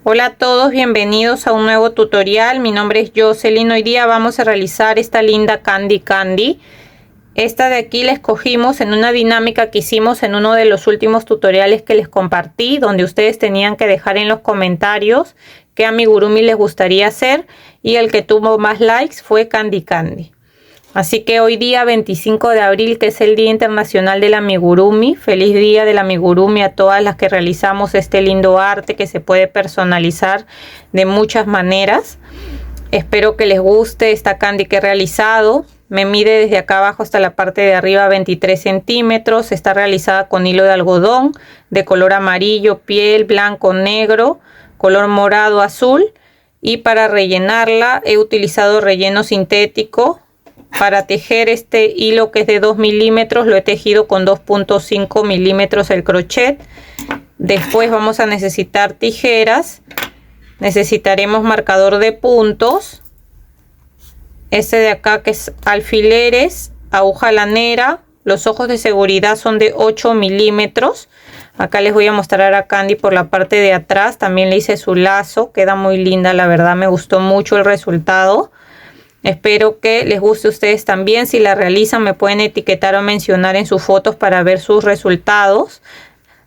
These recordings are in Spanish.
Hola a todos, bienvenidos a un nuevo tutorial. Mi nombre es Jocelyn. Hoy día vamos a realizar esta linda candy. Esta de aquí la escogimos en una dinámica que hicimos en uno de los últimos tutoriales que les compartí, donde ustedes tenían que dejar en los comentarios qué amigurumi les gustaría hacer, y el que tuvo más likes fue Candy. Así que hoy día 25 de abril, que es el Día Internacional del Amigurumi, feliz día del amigurumi a todas las que realizamos este lindo arte que se puede personalizar de muchas maneras. Espero que les guste esta candy que he realizado. Me mide desde acá abajo hasta la parte de arriba 23 centímetros. Está realizada con hilo de algodón de color amarillo, piel, blanco, negro, color morado, azul. Y para rellenarla he utilizado relleno sintético. Para tejer este hilo, que es de 2 milímetros, lo he tejido con 2.5 milímetros el crochet. Después vamos a necesitar tijeras. Necesitaremos marcador de puntos. Este de acá, que es alfileres, aguja lanera. Los ojos de seguridad son de 8 milímetros. Acá les voy a mostrar a Candy por la parte de atrás. También le hice su lazo. Queda muy linda, la verdad me gustó mucho el resultado. Espero que les guste a ustedes también. Si la realizan, me pueden etiquetar o mencionar en sus fotos para ver sus resultados.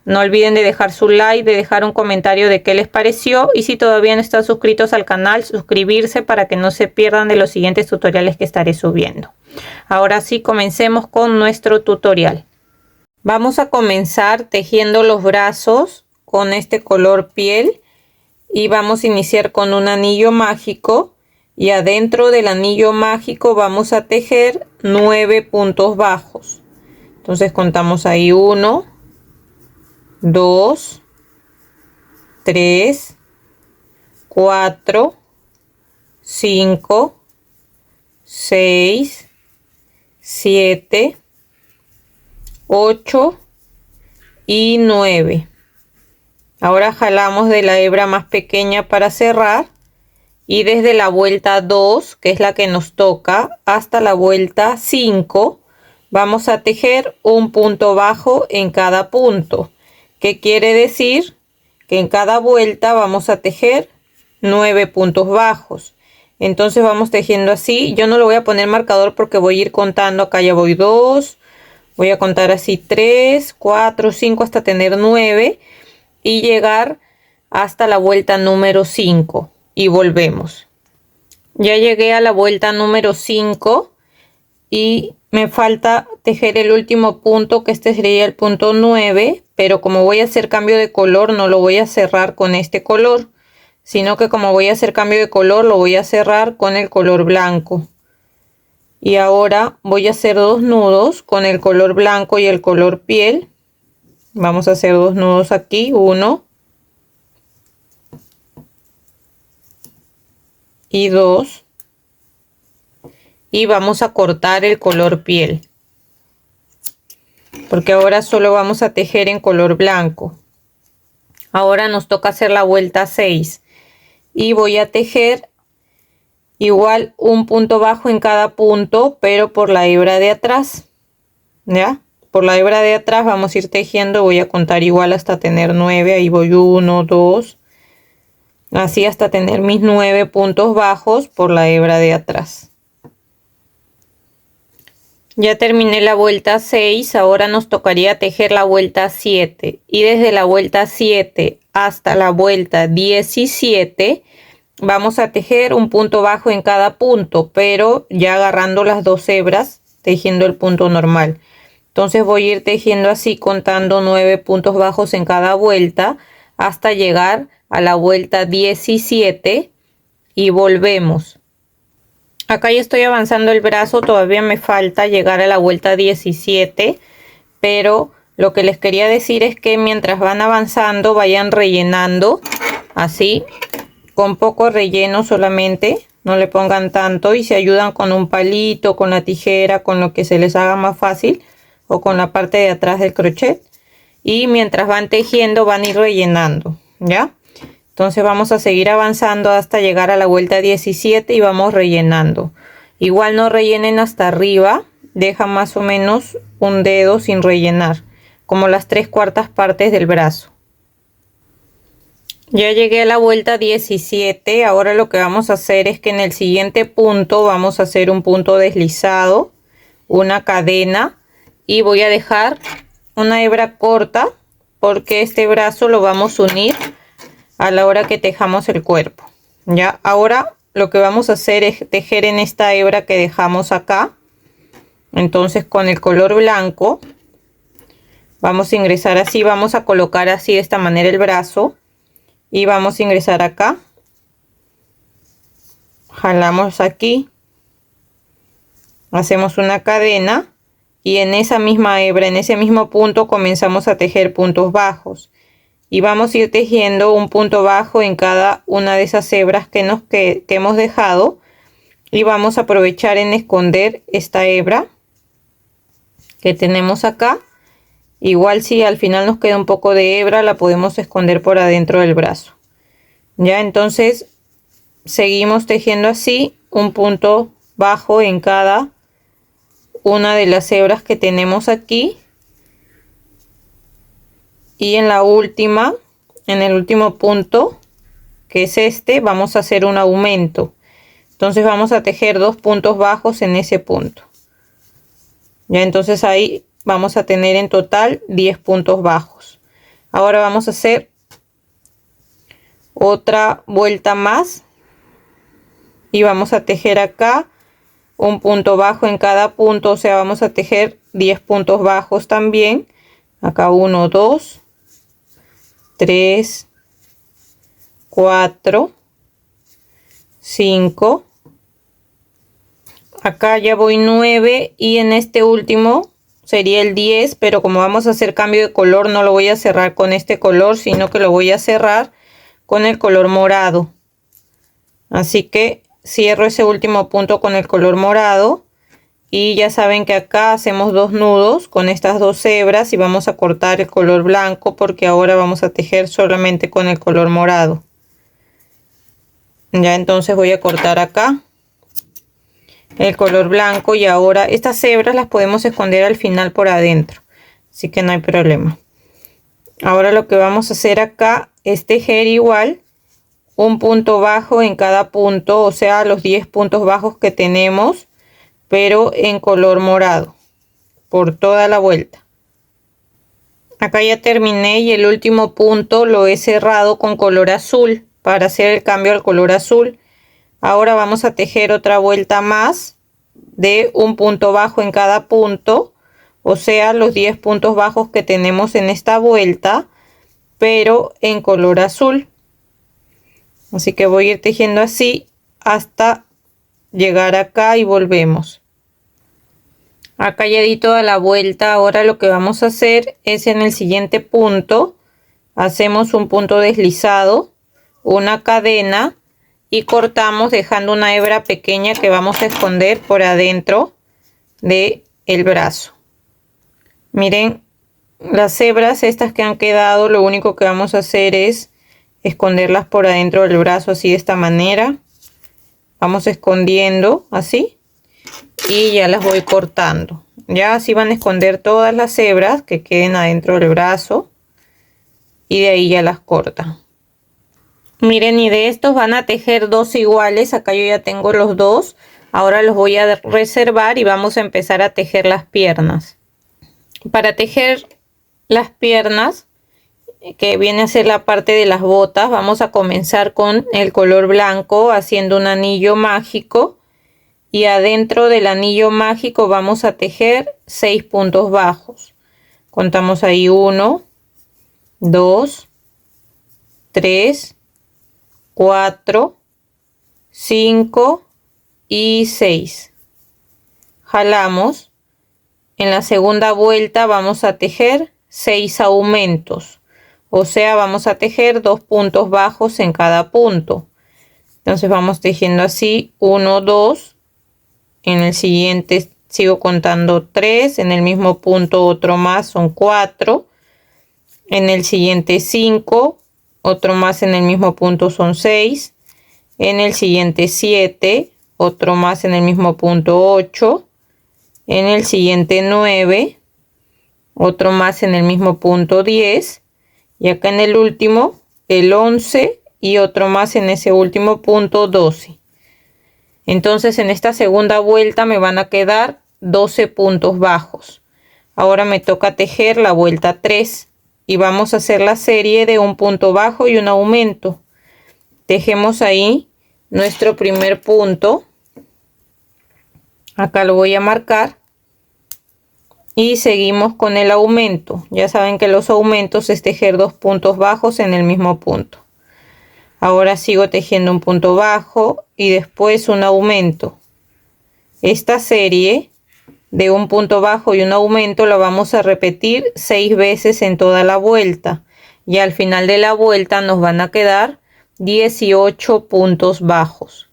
No olviden de dejar su like, de dejar un comentario de qué les pareció. Y si todavía no están suscritos al canal, suscribirse para que no se pierdan de los siguientes tutoriales que estaré subiendo. Ahora sí, comencemos con nuestro tutorial. Vamos a comenzar tejiendo los brazos con este color piel. Y vamos a iniciar con un anillo mágico. Y adentro del anillo mágico vamos a tejer 9 puntos bajos. Entonces contamos ahí 1, 2, 3, 4, 5, 6, 7, 8 y 9. Ahora jalamos de la hebra más pequeña para cerrar. Y desde la vuelta 2, que es la que nos toca, hasta la vuelta 5, vamos a tejer un punto bajo en cada punto. ¿Qué quiere decir? Que en cada vuelta vamos a tejer 9 puntos bajos. Entonces vamos tejiendo así. Yo no le voy a poner marcador porque voy a ir contando. Acá ya voy 2. Voy a contar así 3, 4, 5 hasta tener 9. Y llegar hasta la vuelta número 5. Y volvemos. Ya llegué a la vuelta número 5 y me falta tejer el último punto, que este sería el punto 9, pero como voy a hacer cambio de color no lo voy a cerrar con este color, sino que como voy a hacer cambio de color lo voy a cerrar con el color blanco. Y ahora voy a hacer 2 nudos con el color blanco y el color piel. Vamos a hacer 2 nudos aquí, 1 y 2, y vamos a cortar el color piel porque ahora solo vamos a tejer en color blanco. Ahora nos toca hacer la vuelta 6 y voy a tejer igual un punto bajo en cada punto, pero por la hebra de atrás. Ya por la hebra de atrás vamos a ir tejiendo. Voy a contar igual hasta tener 9. Ahí voy 1, 2, así hasta tener mis 9 puntos bajos por la hebra de atrás. Ya terminé la vuelta 6, ahora nos tocaría tejer la vuelta 7. Y desde la vuelta 7 hasta la vuelta 17 vamos a tejer un punto bajo en cada punto, pero ya agarrando las 2 hebras, tejiendo el punto normal. Entonces voy a ir tejiendo así, contando 9 puntos bajos en cada vuelta hasta llegar a la vuelta 17 y volvemos. Acá ya estoy avanzando el brazo, todavía me falta llegar a la vuelta 17, pero lo que les quería decir es que mientras van avanzando vayan rellenando así, con poco relleno solamente, no le pongan tanto, y se ayudan con un palito, con la tijera, con lo que se les haga más fácil, o con la parte de atrás del crochet. Y mientras van tejiendo van a ir rellenando, ¿ya? Entonces vamos a seguir avanzando hasta llegar a la vuelta 17 y vamos rellenando. Igual no rellenen hasta arriba, deja más o menos un dedo sin rellenar, como las 3/4 partes del brazo. Ya llegué a la vuelta 17. Ahora lo que vamos a hacer es que en el siguiente punto vamos a hacer un punto deslizado, una cadena, y voy a dejar una hebra corta porque este brazo lo vamos a unir a la hora que tejamos el cuerpo. Ya, ahora lo que vamos a hacer es tejer en esta hebra que dejamos acá. Entonces con el color blanco vamos a ingresar así, vamos a colocar así de esta manera el brazo y vamos a ingresar acá, jalamos aquí, hacemos una cadena y en esa misma hebra, en ese mismo punto, comenzamos a tejer puntos bajos y vamos a ir tejiendo un punto bajo en cada una de esas hebras que hemos dejado, y vamos a aprovechar en esconder esta hebra que tenemos acá. Igual si al final nos queda un poco de hebra, la podemos esconder por adentro del brazo. Ya, entonces seguimos tejiendo así un punto bajo en cada una de las hebras que tenemos aquí, y en la última, en el último punto, que es este, vamos a hacer un aumento. Entonces vamos a tejer 2 puntos bajos en ese punto. Ya, entonces ahí vamos a tener en total 10 puntos bajos. Ahora vamos a hacer otra vuelta más y vamos a tejer acá un punto bajo en cada punto, o sea, vamos a tejer 10 puntos bajos también. Acá 1, 2, 3, 4, 5. Acá ya voy 9 y en este último sería el 10, pero como vamos a hacer cambio de color, no lo voy a cerrar con este color, sino que lo voy a cerrar con el color morado. Así que cierro ese último punto con el color morado y ya saben que acá hacemos 2 nudos con estas 2 hebras y vamos a cortar el color blanco porque ahora vamos a tejer solamente con el color morado. Ya, entonces voy a cortar acá el color blanco y ahora estas hebras las podemos esconder al final por adentro, así que no hay problema. Ahora lo que vamos a hacer acá es tejer igual un punto bajo en cada punto, o sea, los 10 puntos bajos que tenemos, pero en color morado por toda la vuelta. Acá ya terminé y el último punto lo he cerrado con color azul para hacer el cambio al color azul. Ahora vamos a tejer otra vuelta más de un punto bajo en cada punto, o sea, los 10 puntos bajos que tenemos en esta vuelta, pero en color azul. Así que voy a ir tejiendo así hasta llegar acá y volvemos. Acá ya di toda la vuelta. Ahora lo que vamos a hacer es en el siguiente punto hacemos un punto deslizado, una cadena y cortamos dejando una hebra pequeña que vamos a esconder por adentro de el brazo. Miren, las hebras estas que han quedado, lo único que vamos a hacer es esconderlas por adentro del brazo, así de esta manera. Vamos escondiendo así y ya las voy cortando. Ya así van a esconder todas las hebras que queden adentro del brazo y de ahí ya las cortan. Miren, y de estos van a tejer 2 iguales. Acá yo ya tengo los 2. Ahora los voy a reservar y vamos a empezar a tejer las piernas. Para tejer las piernas, que viene a ser la parte de las botas, vamos a comenzar con el color blanco haciendo un anillo mágico y adentro del anillo mágico vamos a tejer 6 puntos bajos. Contamos ahí 1, 2, 3, 4, 5 y 6. Jalamos. En la segunda vuelta vamos a tejer 6 aumentos, o sea, vamos a tejer 2 puntos bajos en cada punto. Entonces vamos tejiendo así 1, 2, en el siguiente sigo contando 3, en el mismo punto otro más, son 4, en el siguiente 5, otro más en el mismo punto, son 6, en el siguiente 7, otro más en el mismo punto, 8, en el siguiente 9, otro más en el mismo punto, 10, y acá en el último el 11 y otro más en ese último punto, 12. Entonces en esta segunda vuelta me van a quedar 12 puntos bajos. Ahora me toca tejer la vuelta 3 y vamos a hacer la serie de un punto bajo y un aumento. Tejemos ahí nuestro primer punto. Acá lo voy a marcar. Y seguimos con el aumento. Ya saben que los aumentos es tejer 2 puntos bajos en el mismo punto. Ahora sigo tejiendo un punto bajo y después un aumento. Esta serie de un punto bajo y un aumento la vamos a repetir 6 veces en toda la vuelta. Y al final de la vuelta nos van a quedar 18 puntos bajos.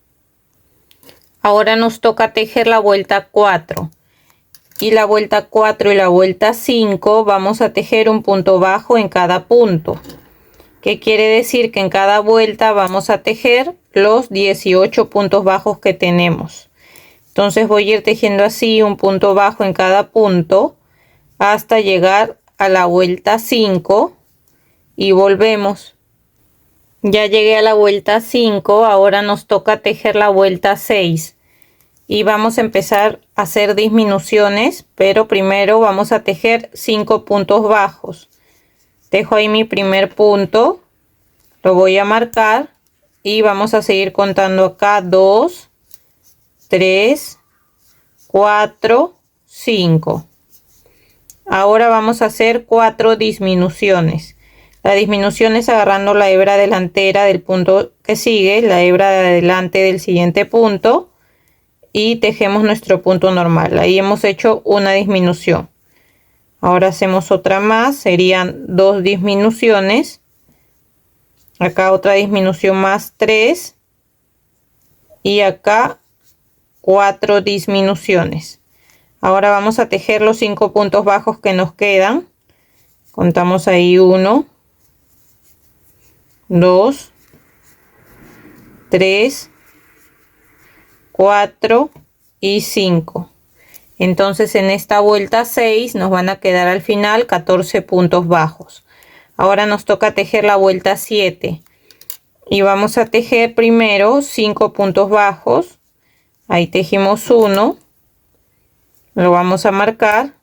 Ahora nos toca tejer la vuelta 4. Y la vuelta 4 y la vuelta 5 vamos a tejer un punto bajo en cada punto. ¿Qué quiere decir? Que en cada vuelta vamos a tejer los 18 puntos bajos que tenemos. Entonces voy a ir tejiendo así un punto bajo en cada punto hasta llegar a la vuelta 5 y volvemos. Ya llegué a la vuelta 5, ahora nos toca tejer la vuelta 6. Y vamos a empezar a hacer disminuciones, pero primero vamos a tejer 5 puntos bajos. Dejo ahí mi primer punto, lo voy a marcar y vamos a seguir contando acá 2, 3, 4, 5. Ahora vamos a hacer 4 disminuciones. La disminución es agarrando la hebra delantera del punto que sigue, la hebra de adelante del siguiente punto, y tejemos nuestro punto normal. Ahí hemos hecho una disminución. Ahora hacemos otra más, serían 2 disminuciones. Acá otra disminución más, 3. Y acá 4 disminuciones. Ahora vamos a tejer los 5 puntos bajos que nos quedan. Contamos ahí 1, 2, 3, 4 y 5. Entonces en esta vuelta 6 nos van a quedar al final 14 puntos bajos. Ahora nos toca tejer la vuelta 7 y vamos a tejer primero 5 puntos bajos. Ahí tejimos 1, lo vamos a marcar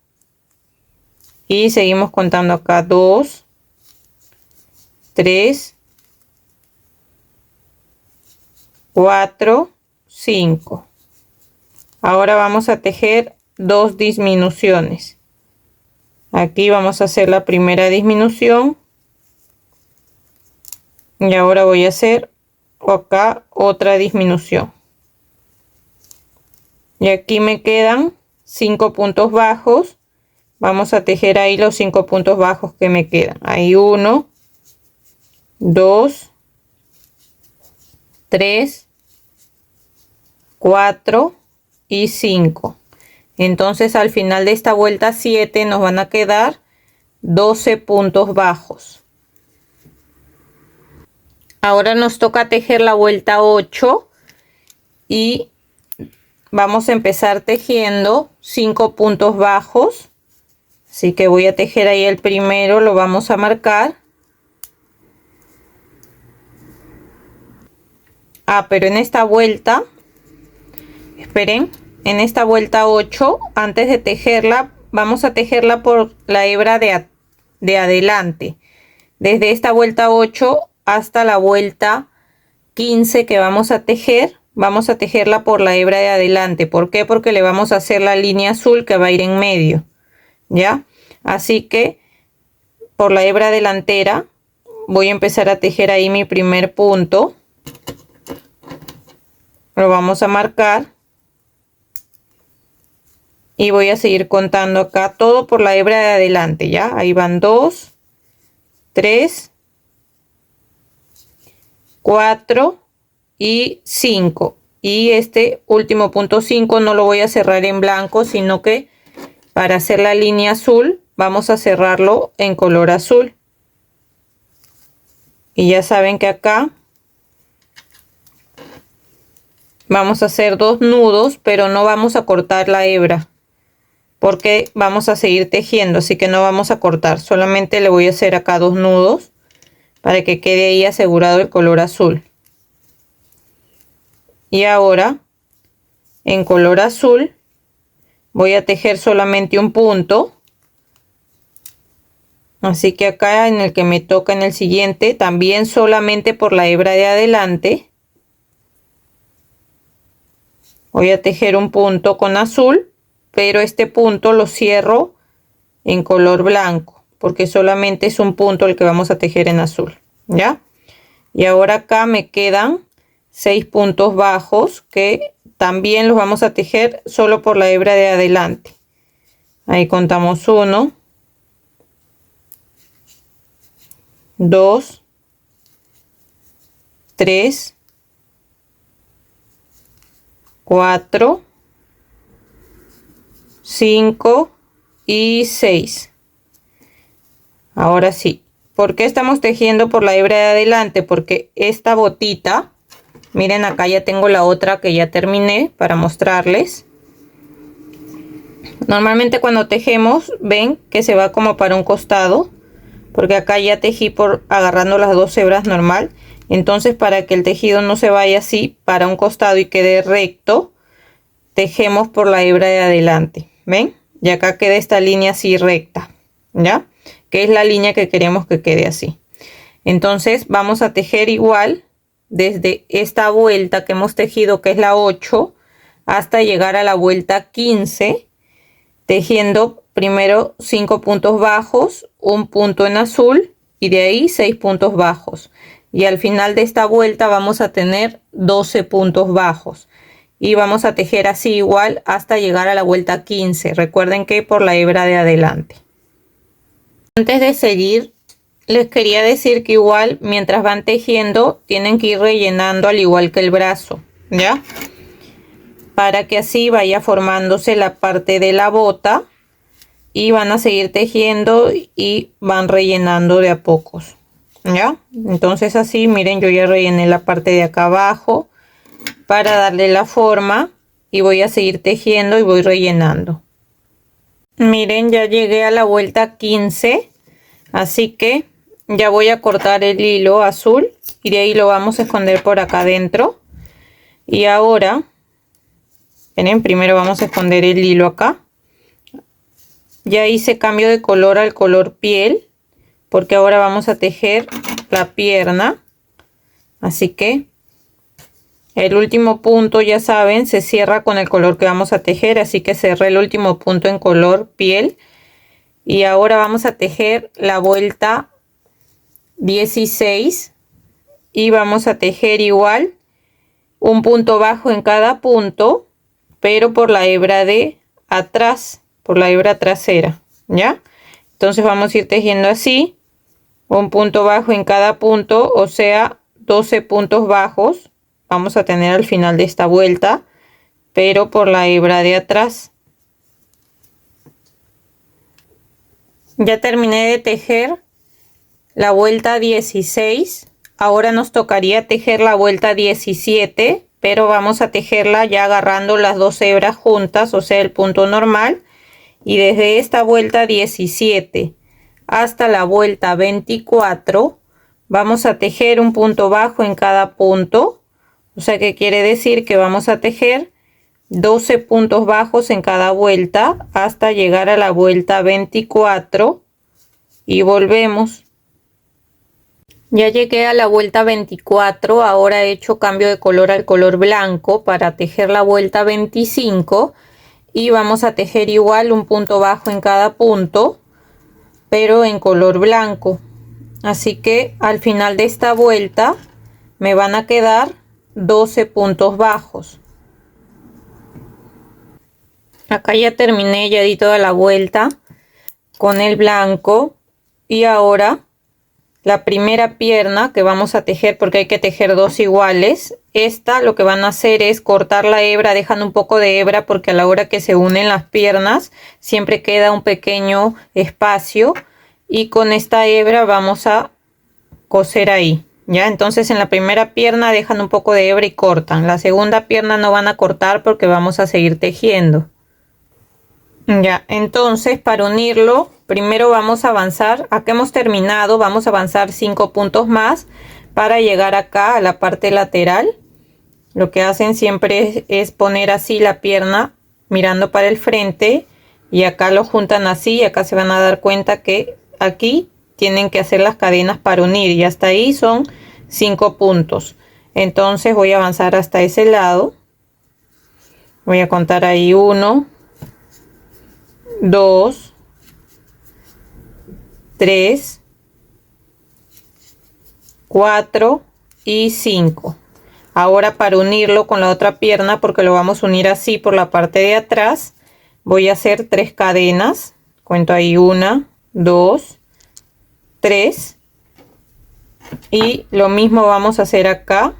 y seguimos contando acá 2, 3, 4, 5. Ahora vamos a tejer 2 disminuciones. Aquí vamos a hacer la primera disminución y ahora voy a hacer acá otra disminución. Y aquí me quedan 5 puntos bajos. Vamos a tejer ahí los 5 puntos bajos que me quedan. Ahí 1, 2, 3, 4 y 5. Entonces al final de esta vuelta 7 nos van a quedar 12 puntos bajos. Ahora nos toca tejer la vuelta 8 y vamos a empezar tejiendo 5 puntos bajos. Así que voy a tejer ahí el primero, lo vamos a marcar. Pero en esta vuelta, esperen, en esta vuelta 8, antes de tejerla, vamos a tejerla por la hebra de adelante. Desde esta vuelta 8 hasta la vuelta 15 que vamos a tejerla por la hebra de adelante. ¿Por qué? Porque le vamos a hacer la línea azul que va a ir en medio, ¿ya? Así que por la hebra delantera voy a empezar a tejer ahí mi primer punto. Lo vamos a marcar y voy a seguir contando acá todo por la hebra de adelante, ya. Ahí van 2, 3, 4 y 5. Y este último punto 5 no lo voy a cerrar en blanco, sino que para hacer la línea azul vamos a cerrarlo en color azul. Y ya saben que acá vamos a hacer 2 nudos, pero no vamos a cortar la hebra porque vamos a seguir tejiendo, así que no vamos a cortar, solamente le voy a hacer acá 2 nudos. para que quede ahí asegurado el color azul. Y ahora en color azul voy a tejer solamente un punto, así que acá en el que me toca en el siguiente también solamente por la hebra de adelante voy a tejer un punto con azul, pero este punto lo cierro en color blanco porque solamente es un punto el que vamos a tejer en azul, ¿ya? Y ahora acá me quedan 6 puntos bajos que también los vamos a tejer solo por la hebra de adelante. Ahí contamos 1, 2, 3, 4, 5 y 6. Ahora sí, ¿por qué estamos tejiendo por la hebra de adelante? Porque esta botita, miren, acá ya tengo la otra que ya terminé para mostrarles. Normalmente cuando tejemos ven que se va como para un costado, porque acá ya tejí por agarrando las dos hebras normal. Entonces, para que el tejido no se vaya así para un costado y quede recto, tejemos por la hebra de adelante, ¿ven? Y acá queda esta línea así recta, ¿ya? Que es la línea que queremos que quede así. Entonces vamos a tejer igual desde esta vuelta que hemos tejido, que es la 8, hasta llegar a la vuelta 15, tejiendo primero 5 puntos bajos, un punto en azul y de ahí 6 puntos bajos. Y al final de esta vuelta vamos a tener 12 puntos bajos. Y vamos a tejer así igual hasta llegar a la vuelta 15. Recuerden que por la hebra de adelante. Antes de seguir, les quería decir que igual mientras van tejiendo tienen que ir rellenando al igual que el brazo, ¿ya? Para que así vaya formándose la parte de la bota y van a seguir tejiendo y van rellenando de a pocos, ¿ya? Entonces así, miren, yo ya rellené la parte de acá abajo para darle la forma y voy a seguir tejiendo y voy rellenando. Miren, ya llegué a la vuelta 15, así que ya voy a cortar el hilo azul y de ahí lo vamos a esconder por acá adentro. Y ahora, miren, primero vamos a esconder el hilo acá. Ya hice cambio de color al color piel, porque ahora vamos a tejer la pierna. Así que el último punto, ya saben, se cierra con el color que vamos a tejer, así que cerré el último punto en color piel. Y ahora vamos a tejer la vuelta 16 y vamos a tejer igual un punto bajo en cada punto, pero por la hebra de atrás, por la hebra trasera, ¿ya? Entonces vamos a ir tejiendo así, un punto bajo en cada punto, o sea, 12 puntos bajos vamos a tener al final de esta vuelta, pero por la hebra de atrás. Ya terminé de tejer la vuelta 16. Ahora nos tocaría tejer la vuelta 17, pero vamos a tejerla ya agarrando las dos hebras juntas, o sea, el punto normal. Y desde esta vuelta 17 hasta la vuelta 24 vamos a tejer un punto bajo en cada punto. O sea que quiere decir que vamos a tejer 12 puntos bajos en cada vuelta hasta llegar a la vuelta 24 y volvemos. Ya llegué a la vuelta 24, ahora he hecho cambio de color al color blanco para tejer la vuelta 25 y vamos a tejer igual un punto bajo en cada punto, pero en color blanco. Así que al final de esta vuelta me van a quedar 12 puntos bajos. Acá ya terminé, ya di toda la vuelta con el blanco y ahora la primera pierna que vamos a tejer, porque hay que tejer dos iguales, esta lo que van a hacer es cortar la hebra, dejan un poco de hebra porque a la hora que se unen las piernas siempre queda un pequeño espacio y con esta hebra vamos a coser ahí. Ya, entonces en la primera pierna dejan un poco de hebra y cortan. La segunda pierna no van a cortar porque vamos a seguir tejiendo. Ya, entonces para unirlo primero vamos a avanzar, acá hemos terminado, vamos a avanzar 5 puntos más para llegar acá a la parte lateral. Lo que hacen siempre es poner así la pierna mirando para el frente y acá lo juntan así, y acá se van a dar cuenta que aquí tienen que hacer las cadenas para unir, y hasta ahí son 5 puntos. Entonces voy a avanzar hasta ese lado, voy a contar ahí 1, 2, 3, 4 y 5. Ahora, para unirlo con la otra pierna, porque lo vamos a unir así por la parte de atrás, voy a hacer 3 cadenas. Cuento ahí 1, 2, 3. Y lo mismo vamos a hacer acá.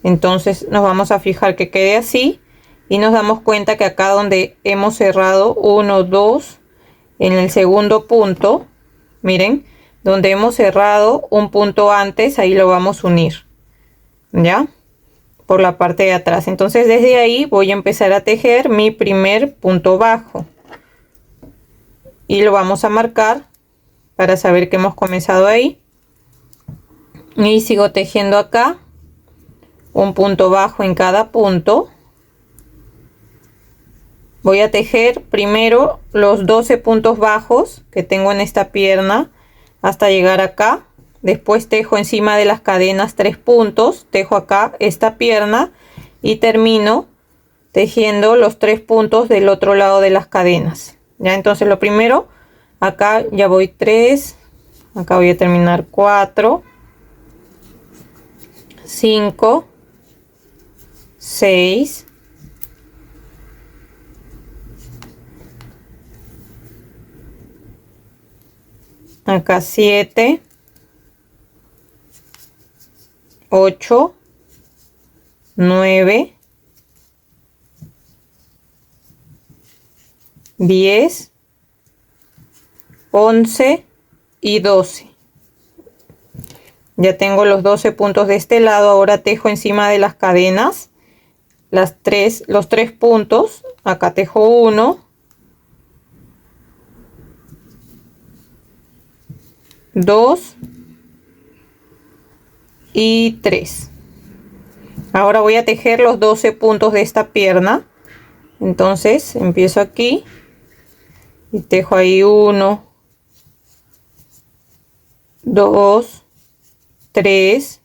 Entonces nos vamos a fijar que quede así. Y nos damos cuenta que acá donde hemos cerrado 1, 2, en el segundo punto, miren, donde hemos cerrado un punto antes, ahí lo vamos a unir. Ya, por la parte de atrás. Entonces desde ahí voy a empezar a tejer mi primer punto bajo y lo vamos a marcar para saber que hemos comenzado ahí, y sigo tejiendo acá un punto bajo en cada punto. Voy a tejer primero los 12 puntos bajos que tengo en esta pierna hasta llegar acá. Después tejo encima de las cadenas 3 puntos, tejo acá esta pierna y termino tejiendo los 3 puntos del otro lado de las cadenas. Ya, entonces lo primero, acá ya voy 3, acá voy a terminar 4, 5, 6, acá 7, 8, 9, 10, 11 y 12. Ya tengo los 12 puntos de este lado. Ahora tejo encima de las cadenas los 3 puntos. Acá tejo 1, 2 y 3. Ahora voy a tejer los 12 puntos de esta pierna. Entonces empiezo aquí y tejo ahí 1, 2, 3,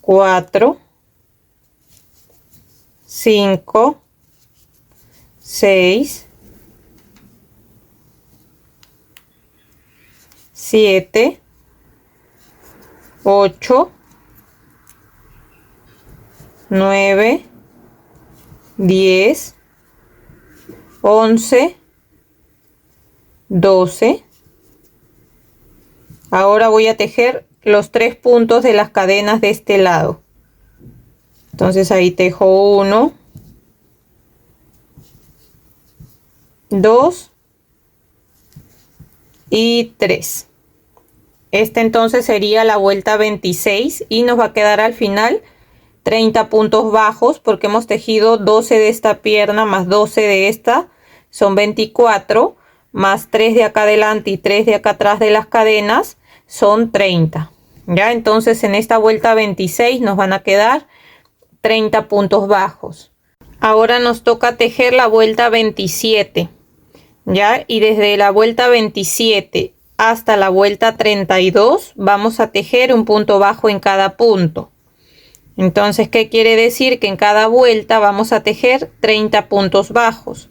4, 5, 6, 7, 8, 9, 10, 11, 12. Ahora voy a tejer los 3 puntos de las cadenas de este lado. Entonces ahí tejo 1, 2 y 3. Esta entonces sería la vuelta 26 y nos va a quedar al final 30 puntos bajos, porque hemos tejido 12 de esta pierna más 12 de esta, son 24, más 3 de acá adelante y 3 de acá atrás de las cadenas, son 30. Ya, entonces en esta vuelta 26 nos van a quedar 30 puntos bajos. Ahora nos toca tejer la vuelta 27. Ya, y desde la vuelta 27 hasta la vuelta 32 vamos a tejer un punto bajo en cada punto. Entonces, ¿qué quiere decir? Que en cada vuelta vamos a tejer 30 puntos bajos.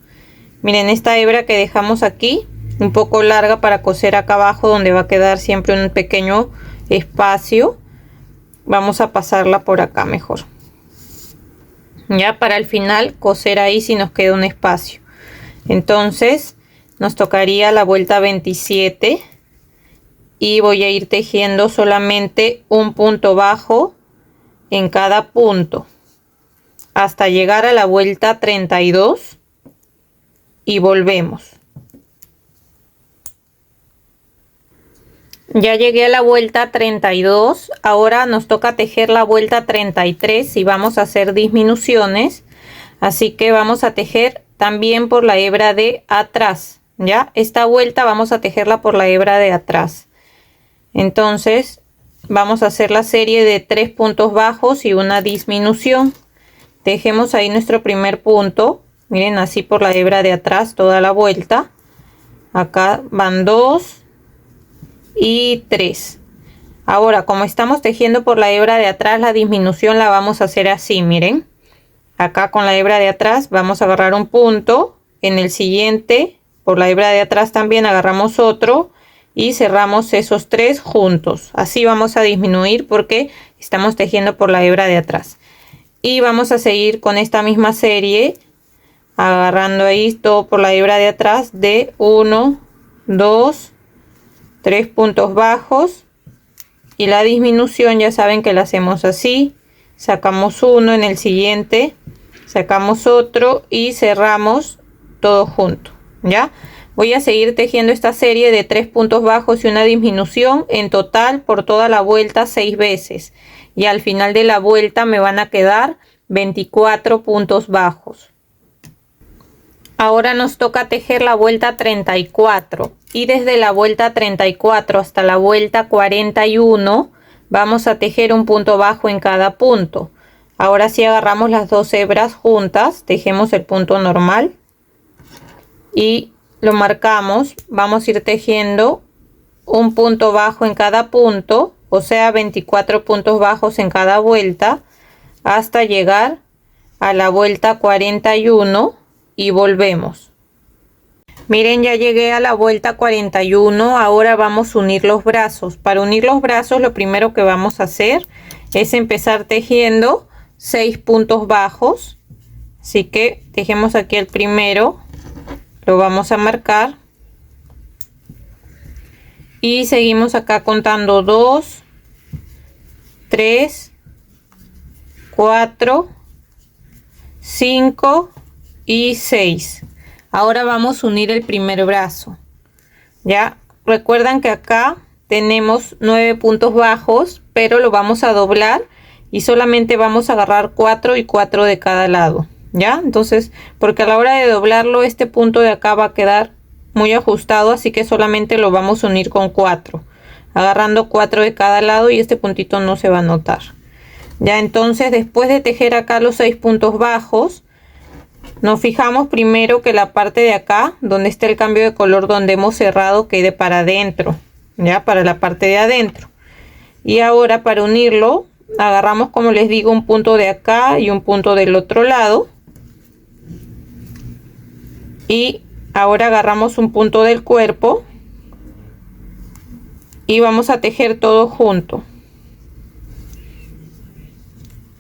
Miren, esta hebra que dejamos aquí, un poco larga para coser acá abajo, donde va a quedar siempre un pequeño espacio, vamos a pasarla por acá mejor. Ya, para el final coser ahí si nos queda un espacio. Entonces, nos tocaría la vuelta 27 y voy a ir tejiendo solamente un punto bajo en cada punto hasta llegar a la vuelta 32 y volvemos. Ya llegué a la vuelta 32, ahora nos toca tejer la vuelta 33 y vamos a hacer disminuciones, así que vamos a tejer también por la hebra de atrás. Ya, esta vuelta vamos a tejerla por la hebra de atrás. Entonces vamos a hacer la serie de 3 puntos bajos y una disminución. Tejemos ahí nuestro primer punto, miren, así por la hebra de atrás toda la vuelta. Acá van 2 y 3. Ahora, como estamos tejiendo por la hebra de atrás, la disminución la vamos a hacer así, miren. Acá con la hebra de atrás vamos a agarrar un punto, en el siguiente por la hebra de atrás también agarramos otro y cerramos esos 3 juntos. Así vamos a disminuir porque estamos tejiendo por la hebra de atrás. Y vamos a seguir con esta misma serie, agarrando ahí todo por la hebra de atrás de 1, 2, 3 puntos bajos. Y la disminución ya saben que la hacemos así. Sacamos uno, en el siguiente sacamos otro y cerramos todo junto. Ya voy a seguir tejiendo esta serie de 3 puntos bajos y una disminución en total por toda la vuelta 6 veces. Y al final de la vuelta me van a quedar 24 puntos bajos. Ahora nos toca tejer la vuelta 34 y desde la vuelta 34 hasta la vuelta 41 vamos a tejer un punto bajo en cada punto. Ahora sí agarramos las dos hebras juntas, tejemos el punto normal y lo marcamos. Vamos a ir tejiendo un punto bajo en cada punto, o sea 24 puntos bajos en cada vuelta hasta llegar a la vuelta 41 y volvemos. Miren, ya llegué a la vuelta 41. Ahora vamos a unir los brazos. Para unir los brazos lo primero que vamos a hacer es empezar tejiendo 6 puntos bajos. Así que tejemos aquí el primero, lo vamos a marcar y seguimos acá contando 2, 3, 4, 5 y 6. Ahora vamos a unir el primer brazo. Ya recuerdan que acá tenemos 9 puntos bajos, pero lo vamos a doblar y solamente vamos a agarrar 4 y 4 de cada lado. Ya, entonces, porque a la hora de doblarlo este punto de acá va a quedar muy ajustado, así que solamente lo vamos a unir con 4, agarrando 4 de cada lado y este puntito no se va a notar. Ya, entonces después de tejer acá los 6 puntos bajos, nos fijamos primero que la parte de acá donde está el cambio de color donde hemos cerrado quede para adentro, ya, para la parte de adentro. Y ahora para unirlo agarramos, como les digo, un punto de acá y un punto del otro lado. Y ahora agarramos un punto del cuerpo y vamos a tejer todo junto.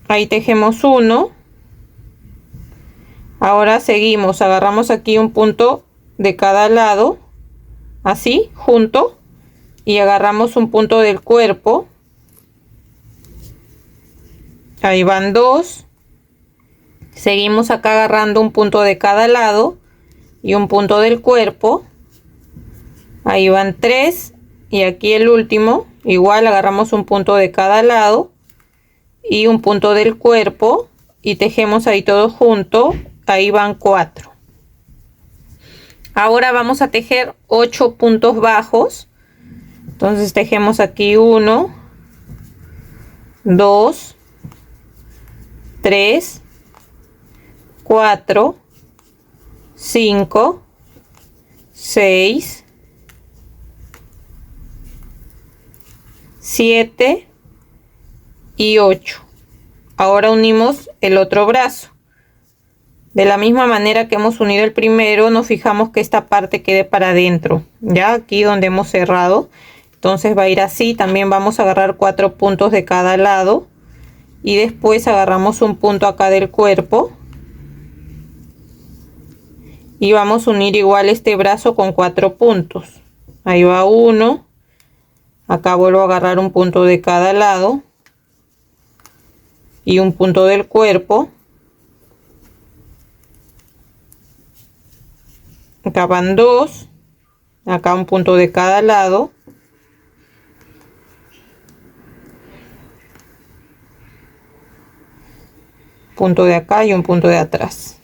Ahí tejemos uno. Ahora seguimos, agarramos aquí un punto de cada lado, así, junto, y agarramos un punto del cuerpo. Ahí van 2. Seguimos acá agarrando un punto de cada lado y un punto del cuerpo. Ahí van 3 y aquí el último, igual agarramos un punto de cada lado y un punto del cuerpo y tejemos ahí todo junto. Ahí van 4. Ahora vamos a tejer 8 puntos bajos. Entonces tejemos aquí 1, 2, 3, 4, 5, 6, 7 y 8. Ahora unimos el otro brazo. De la misma manera que hemos unido el primero, nos fijamos que esta parte quede para adentro, ya aquí donde hemos cerrado. Entonces va a ir así. También vamos a agarrar 4 puntos de cada lado y después agarramos un punto acá del cuerpo y vamos a unir igual este brazo con 4 puntos. Ahí va 1, acá vuelvo a agarrar un punto de cada lado y un punto del cuerpo. Acá van 2, acá un punto de cada lado, punto de acá y un punto de atrás.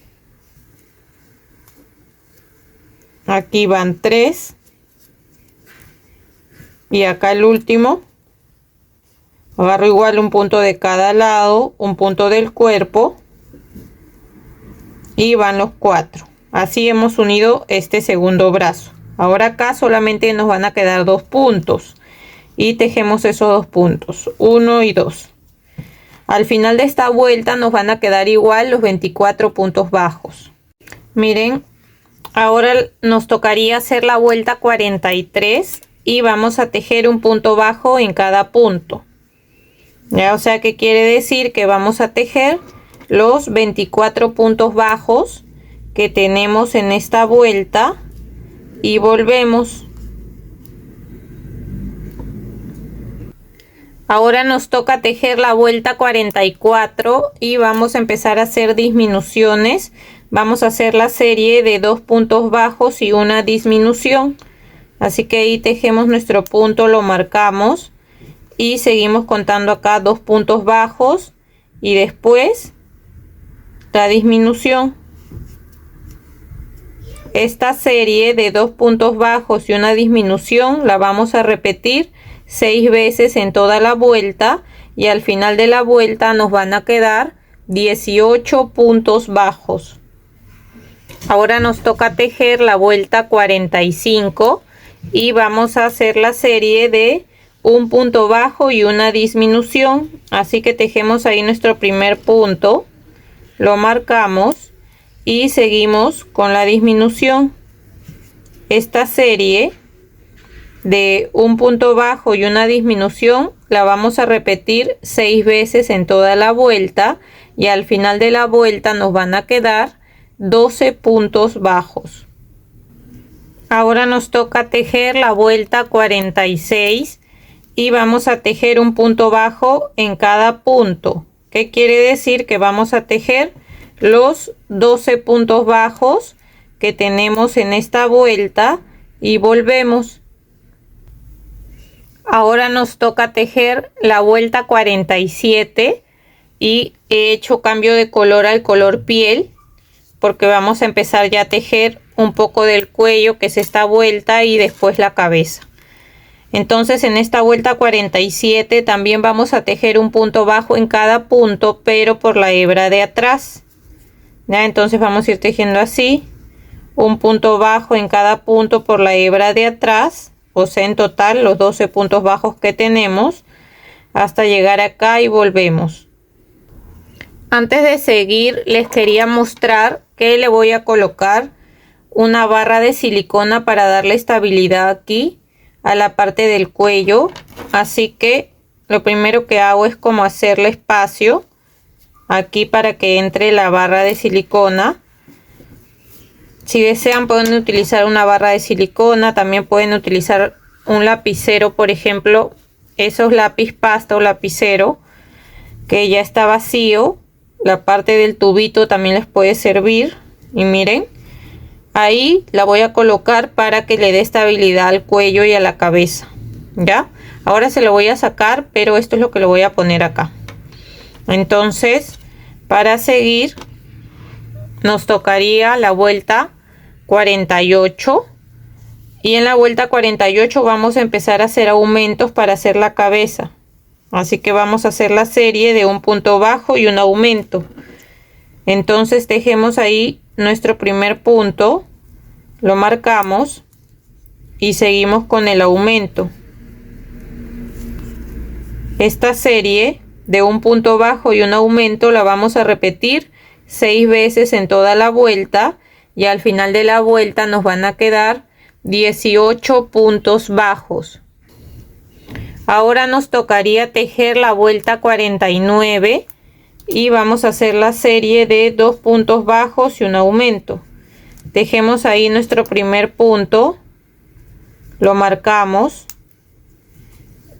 Aquí van 3 y acá el último. Agarro igual un punto de cada lado, un punto del cuerpo y van los 4. Así hemos unido este segundo brazo. Ahora acá solamente nos van a quedar 2 puntos y tejemos esos 2 puntos, 1 y 2. Al final de esta vuelta nos van a quedar igual los 24 puntos bajos. Miren, ahora nos tocaría hacer la vuelta 43 y vamos a tejer un punto bajo en cada punto. Ya, o sea que quiere decir que vamos a tejer los 24 puntos bajos que tenemos en esta vuelta y volvemos. Ahora nos toca tejer la vuelta 44 y vamos a empezar a hacer disminuciones. Vamos a hacer la serie de 2 puntos bajos y una disminución. Así que ahí tejemos nuestro punto, lo marcamos y seguimos contando acá 2 puntos bajos y después la disminución. Esta serie de 2 puntos bajos y una disminución la vamos a repetir 6 veces en toda la vuelta y al final de la vuelta nos van a quedar 18 puntos bajos. Ahora nos toca tejer la vuelta 45 y vamos a hacer la serie de un punto bajo y una disminución. Así que tejemos ahí nuestro primer punto, lo marcamos y seguimos con la disminución. Esta serie de un punto bajo y una disminución la vamos a repetir 6 veces en toda la vuelta y al final de la vuelta nos van a quedar 12 puntos bajos. Ahora nos toca tejer la vuelta 46 y vamos a tejer un punto bajo en cada punto. ¿Qué quiere decir? Que vamos a tejer los 12 puntos bajos que tenemos en esta vuelta y volvemos. Ahora nos toca tejer la vuelta 47 y he hecho cambio de color al color piel porque vamos a empezar ya a tejer un poco del cuello, que es esta vuelta, y después la cabeza. Entonces en esta vuelta 47 también vamos a tejer un punto bajo en cada punto, pero por la hebra de atrás. ¿Ya? Entonces vamos a ir tejiendo así, un punto bajo en cada punto por la hebra de atrás, o sea en total los 12 puntos bajos que tenemos, hasta llegar acá y volvemos. Antes de seguir les quería mostrar que le voy a colocar una barra de silicona para darle estabilidad aquí a la parte del cuello. Así que lo primero que hago es como hacerle espacio aquí para que entre la barra de silicona. Si desean pueden utilizar una barra de silicona, también pueden utilizar un lapicero, por ejemplo esos lápiz pasta o lapicero que ya está vacío. La parte del tubito también les puede servir y miren, ahí la voy a colocar para que le dé estabilidad al cuello y a la cabeza. Ya, ahora se lo voy a sacar, pero esto es lo que le voy a poner acá. Entonces para seguir nos tocaría la vuelta 48 y en la vuelta 48 vamos a empezar a hacer aumentos para hacer la cabeza. Así que vamos a hacer la serie de un punto bajo y un aumento. Entonces tejemos ahí nuestro primer punto, lo marcamos y seguimos con el aumento. Esta serie de un punto bajo y un aumento la vamos a repetir 6 veces en toda la vuelta y al final de la vuelta nos van a quedar 18 puntos bajos. Ahora nos tocaría tejer la vuelta 49 y vamos a hacer la serie de 2 puntos bajos y un aumento. Tejemos ahí nuestro primer punto, lo marcamos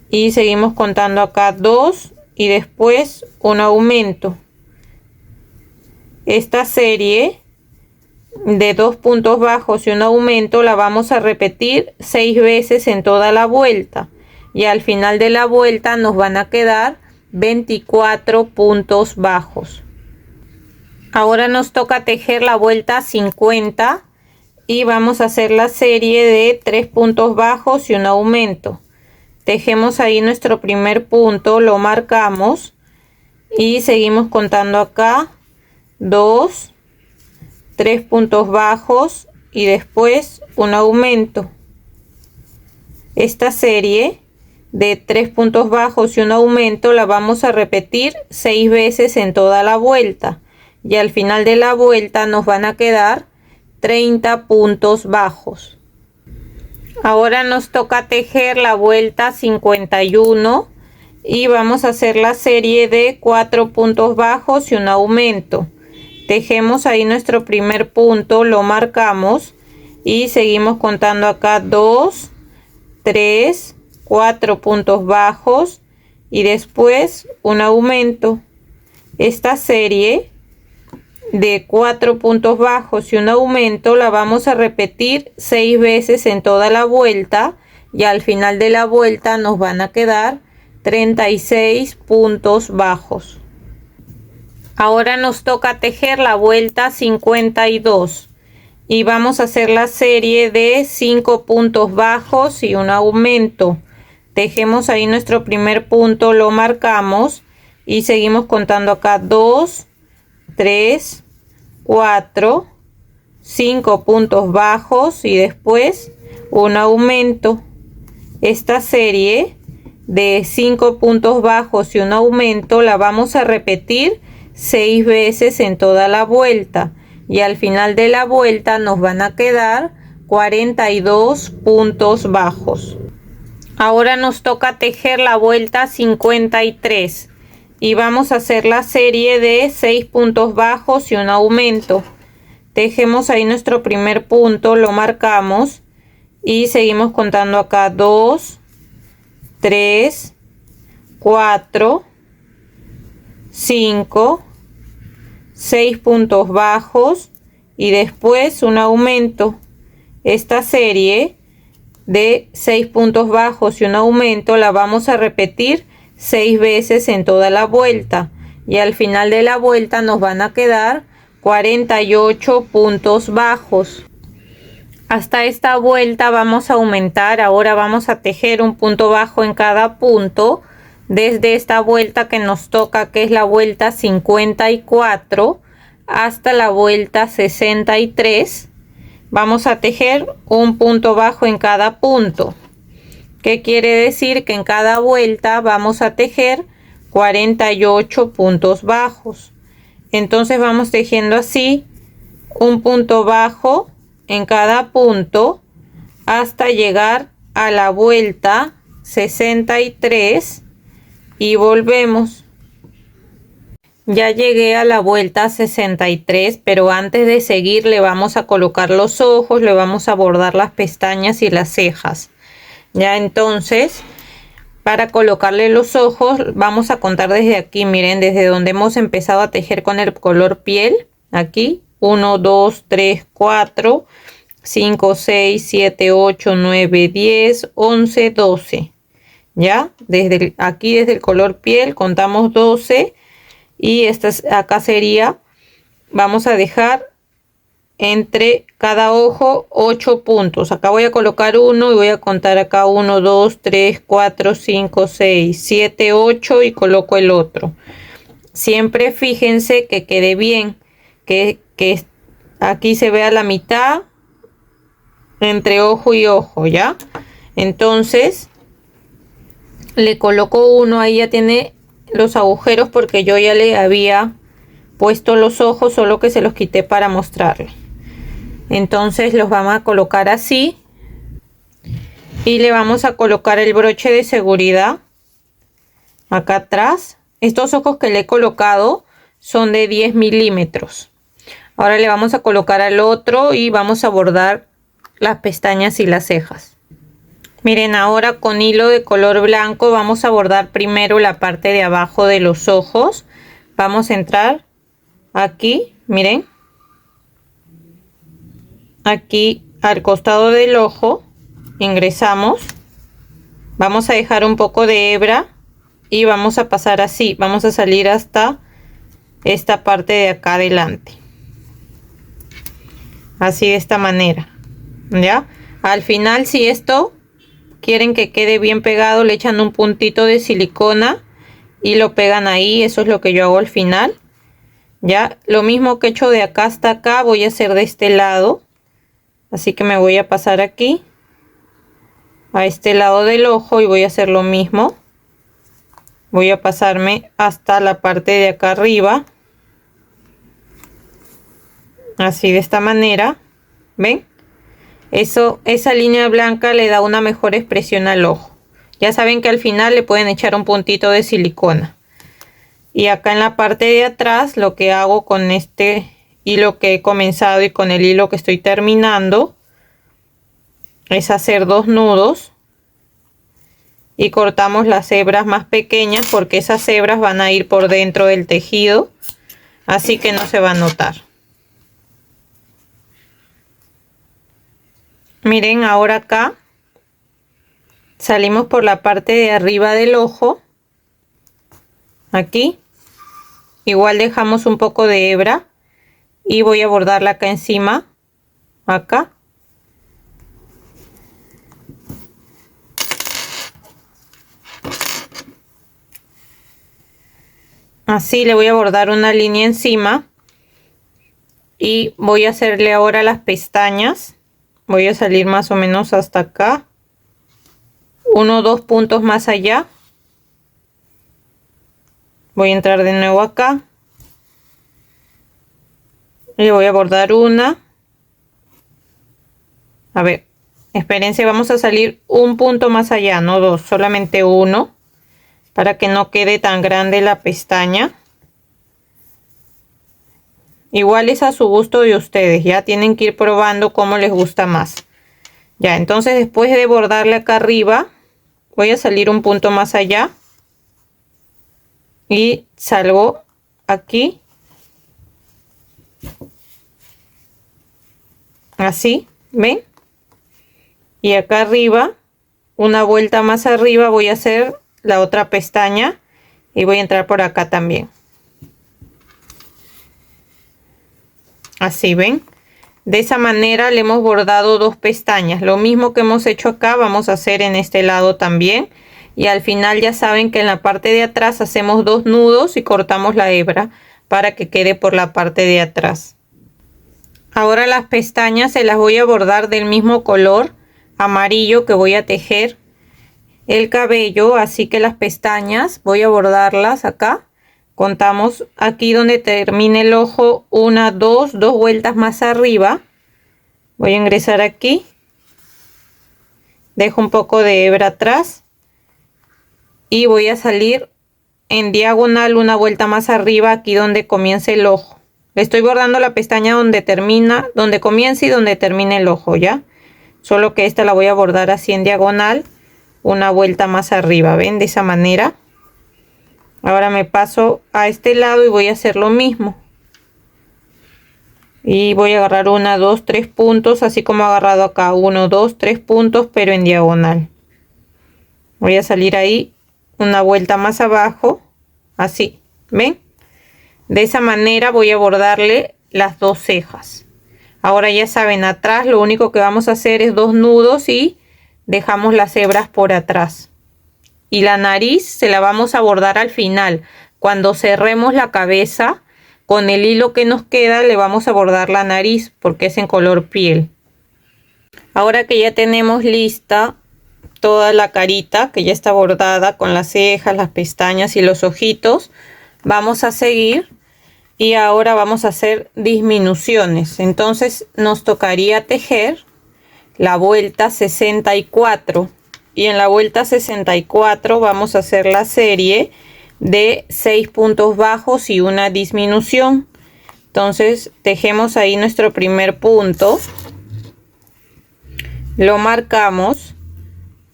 y seguimos contando acá 2 y después un aumento. Esta serie de 2 puntos bajos y un aumento la vamos a repetir 6 veces en toda la vuelta y al final de la vuelta nos van a quedar 24 puntos bajos. Ahora nos toca tejer la vuelta 50 y vamos a hacer la serie de 3 puntos bajos y un aumento. Tejemos ahí nuestro primer punto, lo marcamos y seguimos contando acá 2, 3 puntos bajos y después un aumento. Esta serie de 3 puntos bajos y un aumento la vamos a repetir 6 veces en toda la vuelta y al final de la vuelta nos van a quedar 30 puntos bajos. Ahora nos toca tejer la vuelta 51 y vamos a hacer la serie de 4 puntos bajos y un aumento. Tejemos ahí nuestro primer punto, lo marcamos y seguimos contando acá 2, 3, 4 puntos bajos y después un aumento. Esta serie de 4 puntos bajos y un aumento la vamos a repetir 6 veces en toda la vuelta y al final de la vuelta nos van a quedar 36 puntos bajos. Ahora nos toca tejer la vuelta 52 y vamos a hacer la serie de 5 puntos bajos y un aumento. Tejemos ahí nuestro primer punto, lo marcamos y seguimos contando acá 2, 3, 4, 5 puntos bajos y después un aumento. Esta serie de 5 puntos bajos y un aumento la vamos a repetir 6 veces en toda la vuelta y al final de la vuelta nos van a quedar 42 puntos bajos. Ahora nos toca tejer la vuelta 53 y vamos a hacer la serie de 6 puntos bajos y un aumento. Tejemos ahí nuestro primer punto, lo marcamos y seguimos contando acá 2, 3, 4, 5, 6 puntos bajos y después un aumento. Esta serie de 6 puntos bajos y un aumento la vamos a repetir 6 veces en toda la vuelta y al final de la vuelta nos van a quedar 48 puntos bajos. Hasta esta vuelta vamos a aumentar. Ahora vamos a tejer un punto bajo en cada punto desde esta vuelta que nos toca, que es la vuelta 54, hasta la vuelta 63. Vamos a tejer un punto bajo en cada punto, que quiere decir que en cada vuelta vamos a tejer 48 puntos bajos. Entonces vamos tejiendo así un punto bajo en cada punto hasta llegar a la vuelta 63 y volvemos. Ya llegué a la vuelta 63, pero antes de seguir le vamos a colocar los ojos, le vamos a bordar las pestañas y las cejas. Ya, entonces para colocarle los ojos vamos a contar desde aquí, miren, desde donde hemos empezado a tejer con el color piel. Aquí 1, 2, 3, 4, 5, 6, 7, 8, 9, 10, 11, 12. Ya, desde aquí, desde el color piel contamos 12 y acá sería, vamos a dejar entre cada ojo 8 puntos. Acá voy a colocar 1 y voy a contar acá 1, 2, 3, 4, 5, 6, 7, 8 y coloco el otro. Siempre fíjense que quede bien, que aquí se vea la mitad entre ojo y ojo, ¿ya? Entonces le coloco 1, ahí ya tiene los agujeros porque yo ya le había puesto los ojos, solo que se los quité para mostrarle. Entonces los vamos a colocar así y le vamos a colocar el broche de seguridad acá atrás. Estos ojos que le he colocado son de 10 milímetros. Ahora le vamos a colocar al otro y vamos a bordar las pestañas y las cejas. Miren, ahora con hilo de color blanco vamos a bordar primero la parte de abajo de los ojos. Vamos a entrar aquí, miren, aquí al costado del ojo, ingresamos, vamos a dejar un poco de hebra y vamos a pasar así, vamos a salir hasta esta parte de acá adelante, así, de esta manera. ¿Ya? Al final, si esto quieren que quede bien pegado, le echan un puntito de silicona y lo pegan ahí. Eso es lo que yo hago al final. Ya, lo mismo que he hecho de acá hasta acá, voy a hacer de este lado. Así que me voy a pasar aquí a este lado del ojo y voy a hacer lo mismo. Voy a pasarme hasta la parte de acá arriba. Así, de esta manera. ¿Ven? Esa línea blanca le da una mejor expresión al ojo. Ya saben que al final le pueden echar un puntito de silicona. Y acá en la parte de atrás, lo que hago con este hilo que he comenzado y con el hilo que estoy terminando es hacer 2 nudos y cortamos las hebras más pequeñas, porque esas hebras van a ir por dentro del tejido, así que no se va a notar. Miren, ahora acá salimos por la parte de arriba del ojo. Aquí igual dejamos un poco de hebra y voy a bordarla acá encima, acá. Así le voy a bordar una línea encima y voy a hacerle ahora las pestañas. Voy a salir más o menos hasta acá, 1 o 2 puntos más allá. Voy a entrar de nuevo acá y voy a bordar una. A ver, espérense, vamos a salir un punto más allá, no 2, solamente 1, para que no quede tan grande la pestaña. Igual es a su gusto de ustedes, ya tienen que ir probando cómo les gusta más. Ya, entonces después de bordarle acá arriba, voy a salir un punto más allá y salgo aquí, así, ¿ven? Y acá arriba, una vuelta más arriba, voy a hacer la otra pestaña y voy a entrar por acá también. Así, ¿ven? De esa manera le hemos bordado 2 pestañas. Lo mismo que hemos hecho acá vamos a hacer en este lado también. Y al final ya saben que en la parte de atrás hacemos 2 nudos y cortamos la hebra para que quede por la parte de atrás. Ahora las pestañas se las voy a bordar del mismo color amarillo que voy a tejer el cabello. Así que las pestañas voy a bordarlas acá. Contamos aquí donde termine el ojo, 1, 2 vueltas más arriba. Voy a ingresar aquí, dejo un poco de hebra atrás y voy a salir en diagonal una vuelta más arriba, aquí donde comienza el ojo. Le estoy bordando la pestaña donde termina, donde comienza y donde termina el ojo, ya. Solo que esta la voy a bordar así en diagonal, una vuelta más arriba, ven, de esa manera. Ahora me paso a este lado y voy a hacer lo mismo. Y voy a agarrar 1, 2, 3 puntos, así como he agarrado acá. 1, 2, 3 puntos, pero en diagonal. Voy a salir ahí una vuelta más abajo, así, ¿ven? De esa manera voy a bordarle las 2 cejas. Ahora ya saben, atrás lo único que vamos a hacer es 2 nudos y dejamos las hebras por atrás. Y la nariz se la vamos a bordar al final. Cuando cerremos la cabeza, con el hilo que nos queda le vamos a bordar la nariz porque es en color piel. Ahora que ya tenemos lista toda la carita, que ya está bordada con las cejas, las pestañas y los ojitos, vamos a seguir y ahora vamos a hacer disminuciones. Entonces nos tocaría tejer la vuelta 64. Y en la vuelta 64 vamos a hacer la serie de 6 puntos bajos y una disminución. Entonces tejemos ahí nuestro primer punto, lo marcamos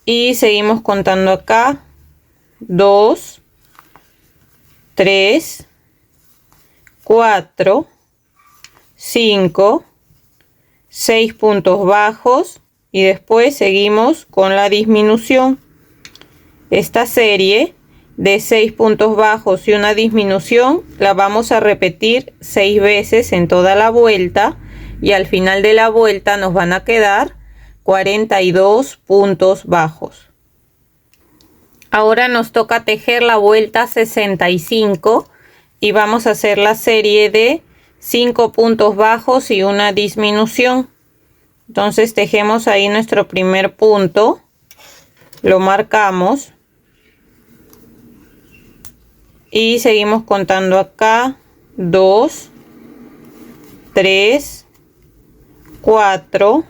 y seguimos contando acá. 2, 3, 4, 5, 6 puntos bajos. Y después seguimos con la disminución. Esta serie de 6 puntos bajos y una disminución la vamos a repetir 6 veces en toda la vuelta y al final de la vuelta nos van a quedar 42 puntos bajos. Ahora nos toca tejer la vuelta 65 y vamos a hacer la serie de 5 puntos bajos y una disminución. Entonces tejemos ahí nuestro primer punto, lo marcamos y seguimos contando acá 2, 3, 4,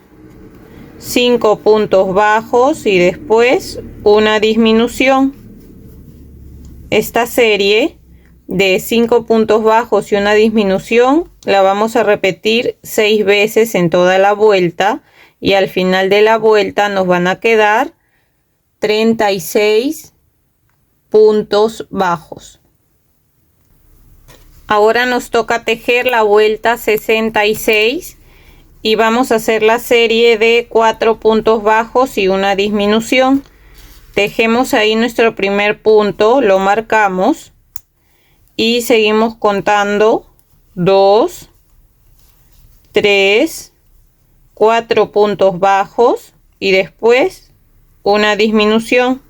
5 puntos bajos y después una disminución. Esta serie de 5 puntos bajos y una disminución la vamos a repetir 6 veces en toda la vuelta y al final de la vuelta nos van a quedar 36 puntos bajos. Ahora nos toca tejer la vuelta 66 y vamos a hacer la serie de 4 puntos bajos y una disminución. Tejemos ahí nuestro primer punto, lo marcamos y seguimos contando 2, 3, 4 puntos bajos y después una disminución.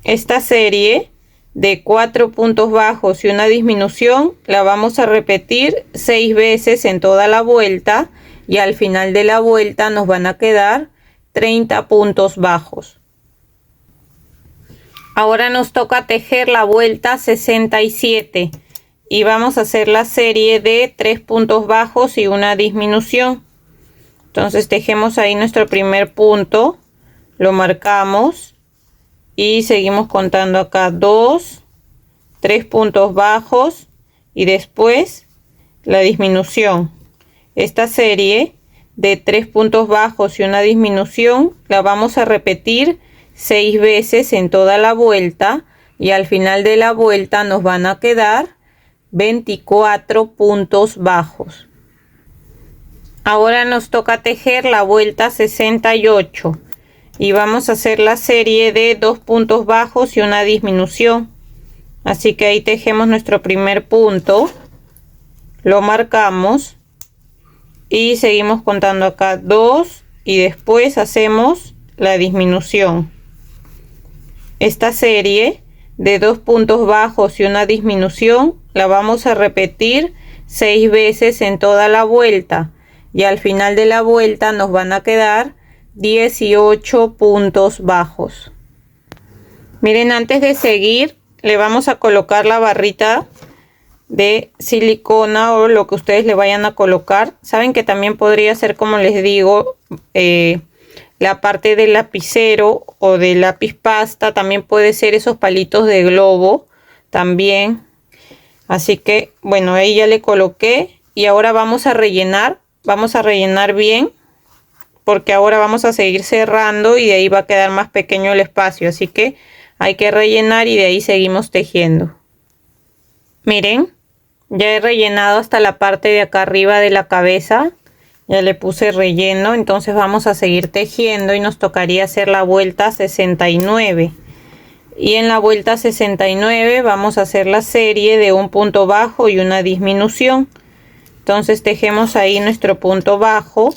Esta serie de 4 puntos bajos y una disminución la vamos a repetir 6 veces en toda la vuelta y al final de la vuelta nos van a quedar 30 puntos bajos. Ahora nos toca tejer la vuelta 67 y vamos a hacer la serie de 3 puntos bajos y una disminución. Entonces tejemos ahí nuestro primer punto, lo marcamos y seguimos contando acá 2, 3 puntos bajos y después la disminución. Esta serie de 3 puntos bajos y una disminución la vamos a repetir 6 veces en toda la vuelta y al final de la vuelta nos van a quedar 24 puntos bajos. Ahora nos toca tejer la vuelta 68 y vamos a hacer la serie de 2 puntos bajos y una disminución. Así que ahí tejemos nuestro primer punto, lo marcamos y seguimos contando acá 2 y después hacemos la disminución. Esta serie de 2 puntos bajos y una disminución la vamos a repetir 6 veces en toda la vuelta y al final de la vuelta nos van a quedar 18 puntos bajos. Miren, antes de seguir le vamos a colocar la barrita de silicona o lo que ustedes le vayan a colocar. Saben que también podría ser, como les digo, la parte del lapicero o del lápiz pasta, también puede ser esos palitos de globo también. Así que bueno, ahí ya le coloqué y ahora vamos a rellenar bien, porque ahora vamos a seguir cerrando y de ahí va a quedar más pequeño el espacio, así que hay que rellenar y de ahí seguimos tejiendo. Miren, ya he rellenado hasta la parte de acá arriba de la cabeza. Ya le puse relleno, entonces vamos a seguir tejiendo y nos tocaría hacer la vuelta 69. Y en la vuelta 69 vamos a hacer la serie de un punto bajo y una disminución. Entonces tejemos ahí nuestro punto bajo,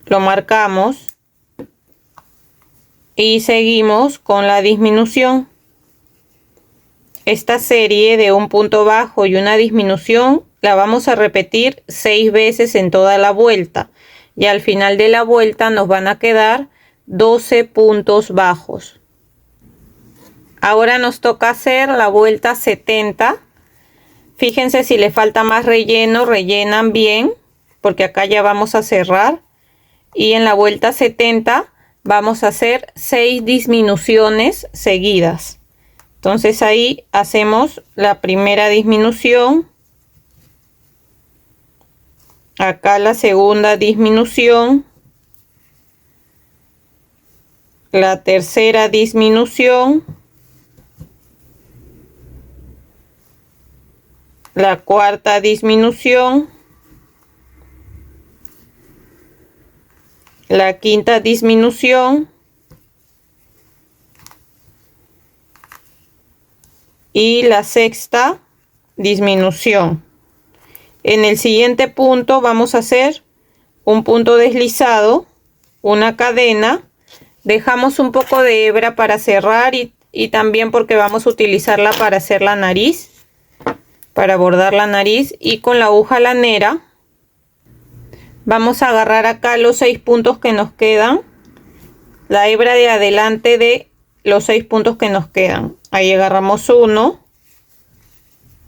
lo marcamos y seguimos con la disminución. Esta serie de un punto bajo y una disminución la vamos a repetir 6 veces en toda la vuelta y al final de la vuelta nos van a quedar 12 puntos bajos. Ahora nos toca hacer la vuelta 70. Fíjense, si le falta más relleno, rellenan bien, porque acá ya vamos a cerrar. Y en la vuelta 70 vamos a hacer 6 disminuciones seguidas. Entonces ahí hacemos la primera disminución, acá la segunda disminución, la tercera disminución, la cuarta disminución, la quinta disminución y la sexta disminución. En el siguiente punto vamos a hacer un punto deslizado, una cadena, dejamos un poco de hebra para cerrar y también porque vamos a utilizarla para hacer la nariz, para bordar la nariz, y con la aguja lanera vamos a agarrar acá los 6 puntos que nos quedan, la hebra de adelante de los 6 puntos que nos quedan. Ahí agarramos 1,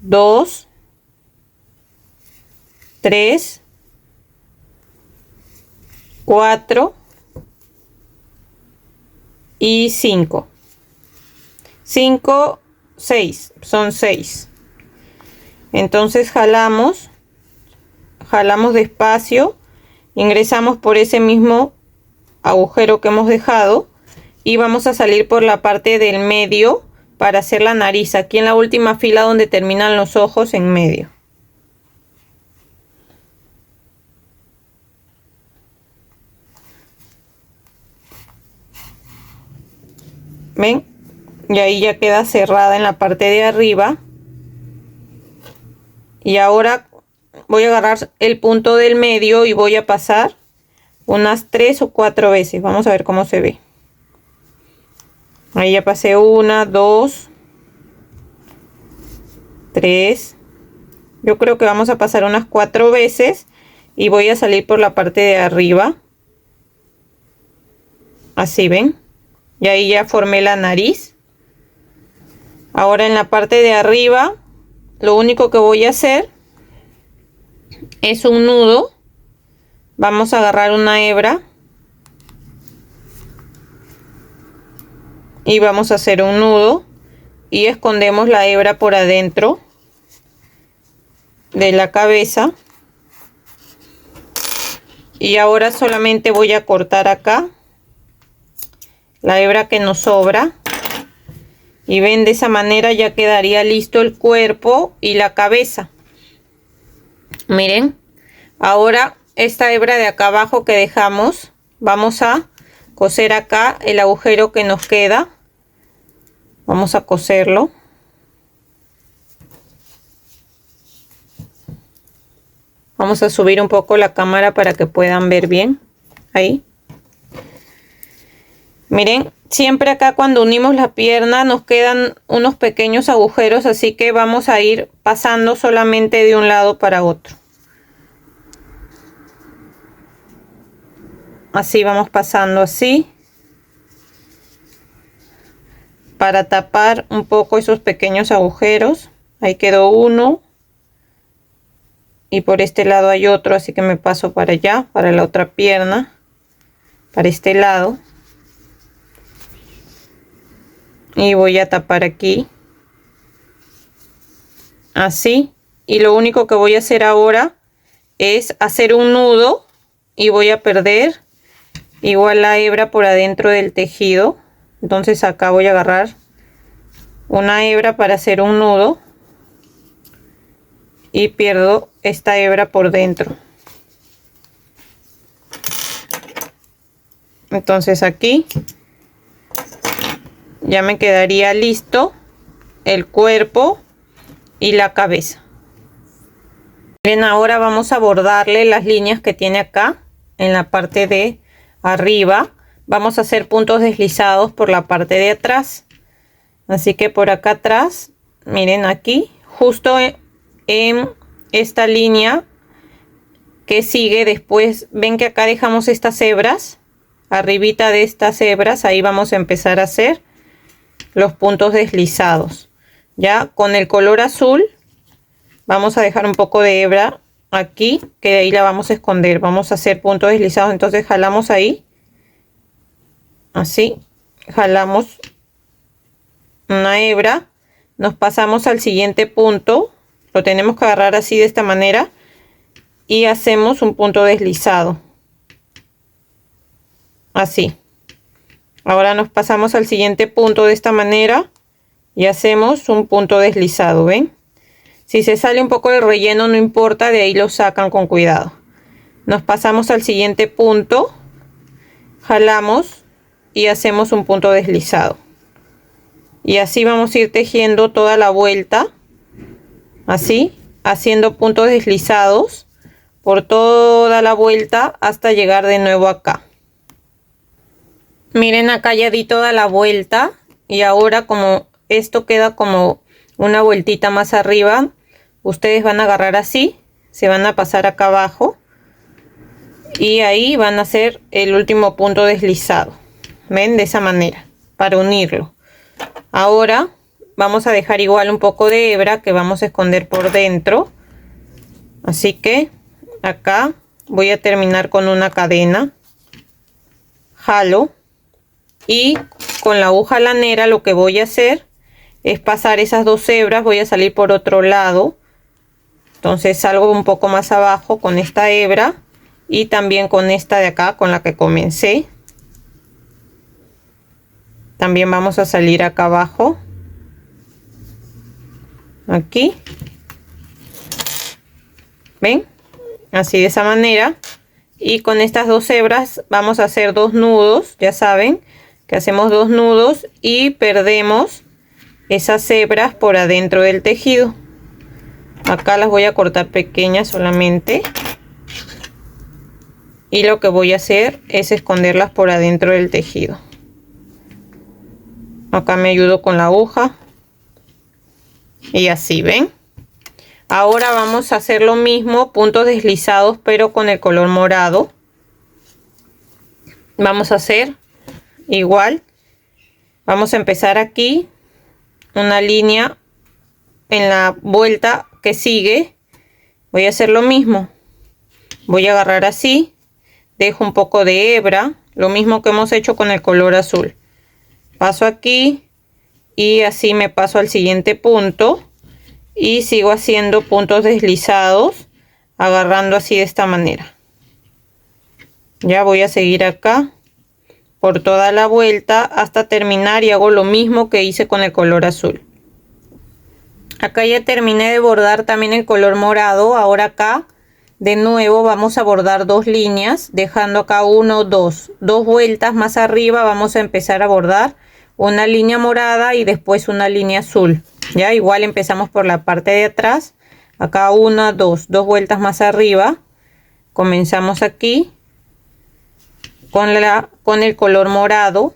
2, 3, 4 y 5. 5, 6, son 6. Entonces jalamos despacio, ingresamos por ese mismo agujero que hemos dejado y vamos a salir por la parte del medio para hacer la nariz, aquí en la última fila donde terminan los ojos, en medio. ¿Ven? Y ahí ya queda cerrada en la parte de arriba. Y ahora voy a agarrar el punto del medio y voy a pasar unas 3 o 4 veces. Vamos a ver cómo se ve. Ahí ya pasé 1, 2, 3. Yo creo que vamos a pasar unas 4 veces y voy a salir por la parte de arriba. Así, ven. Y ahí ya formé la nariz. Ahora en la parte de arriba lo único que voy a hacer es un nudo. Vamos a agarrar una hebra y vamos a hacer un nudo y escondemos la hebra por adentro de la cabeza. Y ahora solamente voy a cortar acá la hebra que nos sobra. Y ven, de esa manera ya quedaría listo el cuerpo y la cabeza. Miren, ahora esta hebra de acá abajo que dejamos, vamos a coser acá el agujero que nos queda. Vamos a coserlo. Vamos a subir un poco la cámara para que puedan ver bien. Ahí. Miren, siempre acá cuando unimos la pierna nos quedan unos pequeños agujeros, así que vamos a ir pasando solamente de un lado para otro. Así vamos pasando así, para tapar un poco esos pequeños agujeros. Ahí quedó uno. Y por este lado hay otro, así que me paso para allá, para la otra pierna, para este lado. Y voy a tapar aquí así, y lo único que voy a hacer ahora es hacer un nudo y voy a perder igual la hebra por adentro del tejido. Entonces acá voy a agarrar una hebra para hacer un nudo y pierdo esta hebra por dentro. Entonces aquí ya me quedaría listo el cuerpo y la cabeza. Bien, ahora vamos a bordarle las líneas que tiene acá en la parte de arriba. Vamos a hacer puntos deslizados por la parte de atrás. Así que por acá atrás, miren aquí, justo en esta línea que sigue después, ven que acá dejamos estas hebras. Arribita de estas hebras, ahí vamos a empezar a hacer los puntos deslizados. Ya con el color azul vamos a dejar un poco de hebra aquí, que de ahí la vamos a esconder. Vamos a hacer puntos deslizados, entonces jalamos ahí, así, jalamos una hebra, nos pasamos al siguiente punto, lo tenemos que agarrar así de esta manera y hacemos un punto deslizado, así. Ahora nos pasamos al siguiente punto de esta manera y hacemos un punto deslizado, ¿ven? Si se sale un poco del relleno no importa, de ahí lo sacan con cuidado. Nos pasamos al siguiente punto, jalamos y hacemos un punto deslizado. Y así vamos a ir tejiendo toda la vuelta, así, haciendo puntos deslizados por toda la vuelta hasta llegar de nuevo acá. Miren, acá ya di toda la vuelta y ahora como esto queda como una vueltita más arriba, ustedes van a agarrar así, se van a pasar acá abajo y ahí van a hacer el último punto deslizado. ¿Ven? De esa manera, para unirlo. Ahora vamos a dejar igual un poco de hebra que vamos a esconder por dentro. Así que acá voy a terminar con una cadena. Jalo. Y con la aguja lanera lo que voy a hacer es pasar esas dos hebras. Voy a salir por otro lado. Entonces salgo un poco más abajo con esta hebra. Y también con esta de acá con la que comencé. También vamos a salir acá abajo. Aquí. ¿Ven? Así de esa manera. Y con estas dos hebras vamos a hacer dos nudos. Ya saben que hacemos dos nudos y perdemos esas hebras por adentro del tejido. Acá las voy a cortar pequeñas solamente. Y lo que voy a hacer es esconderlas por adentro del tejido. Acá me ayudo con la aguja. Y así, ¿ven? Ahora vamos a hacer lo mismo, puntos deslizados, pero con el color morado. Vamos a hacer igual. Vamos a empezar aquí una línea en la vuelta que sigue. Voy a hacer lo mismo. Voy a agarrar así. Dejo un poco de hebra. Lo mismo que hemos hecho con el color azul. Paso aquí. Y así me paso al siguiente punto. Y sigo haciendo puntos deslizados. Agarrando así de esta manera. Ya voy a seguir acá. Por toda la vuelta hasta terminar y hago lo mismo que hice con el color azul. Acá ya terminé de bordar también el color morado. Ahora acá de nuevo vamos a bordar dos líneas, dejando acá dos vueltas más arriba. Vamos a empezar a bordar una línea morada y después una línea azul. Ya igual empezamos por la parte de atrás. Acá dos vueltas más arriba. Comenzamos aquí con el color morado.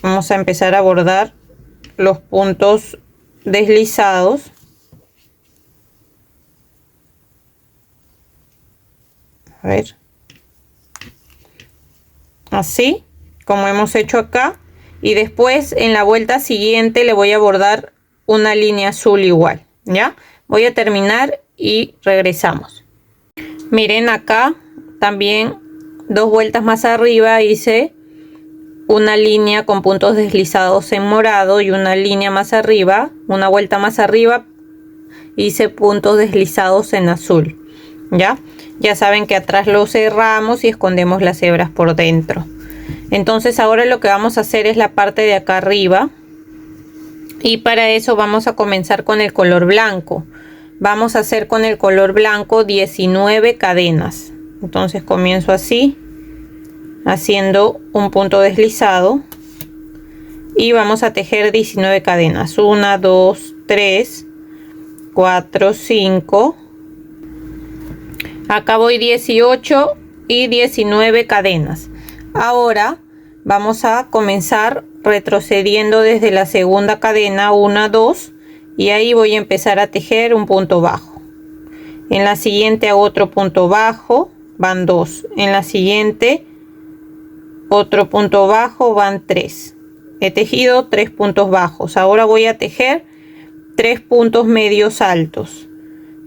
Vamos a empezar a bordar los puntos deslizados. A ver. Así como hemos hecho acá. Y después en la vuelta siguiente le voy a bordar una línea azul igual. Ya. Voy a terminar y regresamos. Miren acá también. Dos vueltas más arriba hice una línea con puntos deslizados en morado y una línea más arriba, una vuelta más arriba hice puntos deslizados en azul. Ya saben que atrás lo cerramos y escondemos las hebras por dentro. Entonces ahora lo que vamos a hacer es la parte de acá arriba y para eso vamos a comenzar con el color blanco. Vamos a hacer con el color blanco 19 cadenas. Entonces comienzo así, haciendo un punto deslizado y vamos a tejer 19 cadenas. 1, 2, 3, 4, 5. Acá voy 18 y 19 cadenas. Ahora vamos a comenzar retrocediendo desde la segunda cadena 1, 2 y ahí voy a empezar a tejer un punto bajo. En la siguiente hago otro punto bajo. Van 2. En la siguiente otro punto bajo, van 3. He tejido 3 puntos bajos. Ahora voy a tejer 3 puntos medios altos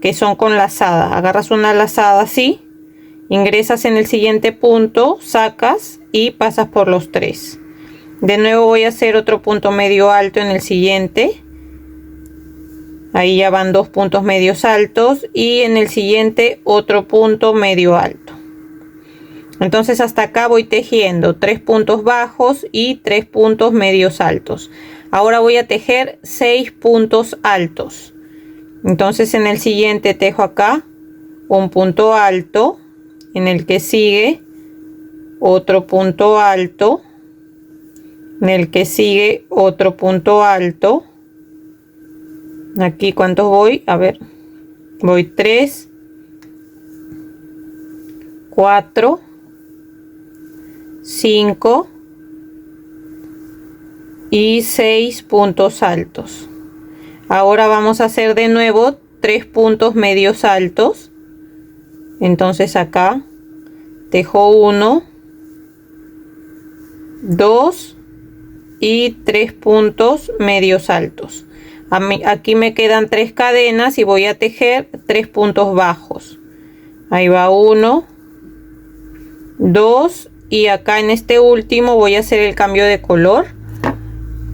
que son con lazada. Agarras una lazada así, ingresas en el siguiente punto, sacas y pasas por los 3. De nuevo voy a hacer otro punto medio alto en el siguiente. Ahí ya van 2 puntos medios altos y en el siguiente otro punto medio alto. Entonces hasta acá voy tejiendo 3 puntos bajos y 3 puntos medios altos. Ahora voy a tejer 6 puntos altos. Entonces en el siguiente tejo acá un punto alto, en el que sigue otro punto alto, en el que sigue otro punto alto. Aquí cuántos voy, a ver, voy 3, 4, 5 y 6 puntos altos. Ahora vamos a hacer de nuevo 3 puntos medios altos. Entonces acá tejo 1, 2 y 3 puntos medios altos. Aquí me quedan 3 cadenas y voy a tejer 3 puntos bajos. Ahí va 1, 2 y acá en este último voy a hacer el cambio de color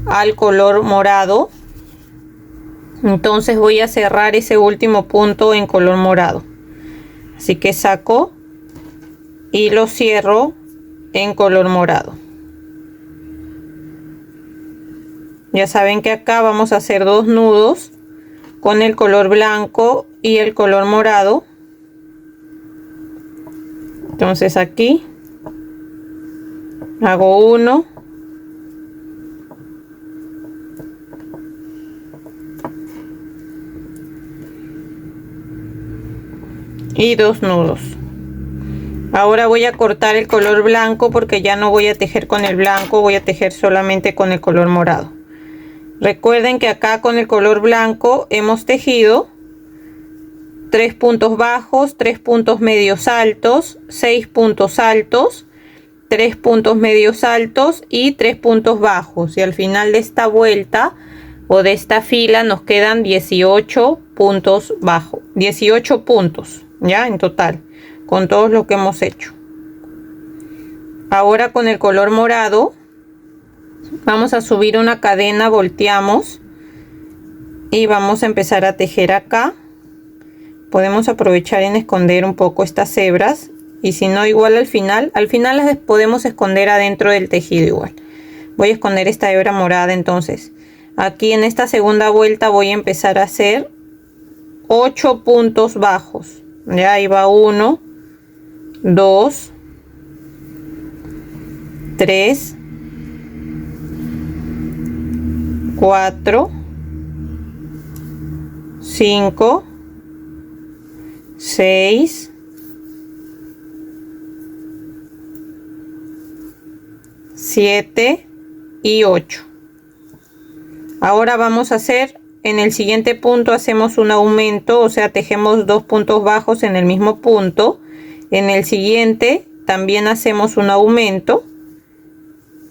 al color morado. Entonces voy a cerrar ese último punto en color morado. Así que saco y lo cierro en color morado. Ya saben que acá vamos a hacer 2 nudos con el color blanco y el color morado. Entonces aquí hago 1, y 2 nudos. Ahora voy a cortar el color blanco porque ya no voy a tejer con el blanco, voy a tejer solamente con el color morado. Recuerden que acá con el color blanco hemos tejido 3 puntos bajos, 3 puntos medios altos, 6 puntos altos, 3 puntos medios altos y 3 puntos bajos. Y al final de esta vuelta o de esta fila nos quedan 18 puntos bajos, 18 puntos ya en total con todo lo que hemos hecho. Ahora con el color morado vamos a subir una cadena, volteamos y vamos a empezar a tejer acá. Podemos aprovechar en esconder un poco estas hebras y si no igual al final las podemos esconder adentro del tejido igual. Voy a esconder esta hebra morada. Entonces aquí en esta segunda vuelta voy a empezar a hacer 8 puntos bajos. Ya ahí va 1, 2, 3, 4, 5, 6, 7 y 8. Ahora vamos a hacer en el siguiente punto, hacemos un aumento, o sea tejemos 2 puntos bajos en el mismo punto. En el siguiente también hacemos un aumento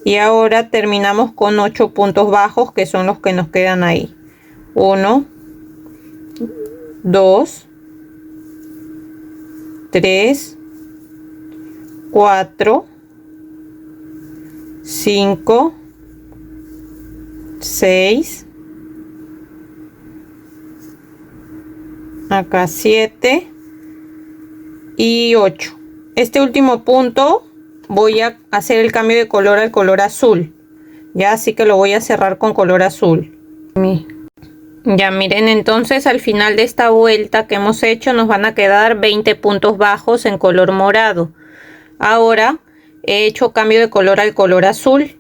y ahora terminamos con 8 puntos bajos que son los que nos quedan ahí. 1, 2, 3, 4, 5, 6, acá 7 y 8. Este último punto voy a hacer el cambio de color al color azul, ya, así que lo voy a cerrar con color azul. Ya miren, entonces al final de esta vuelta que hemos hecho nos van a quedar 20 puntos bajos en color morado. Ahora he hecho cambio de color al color azul.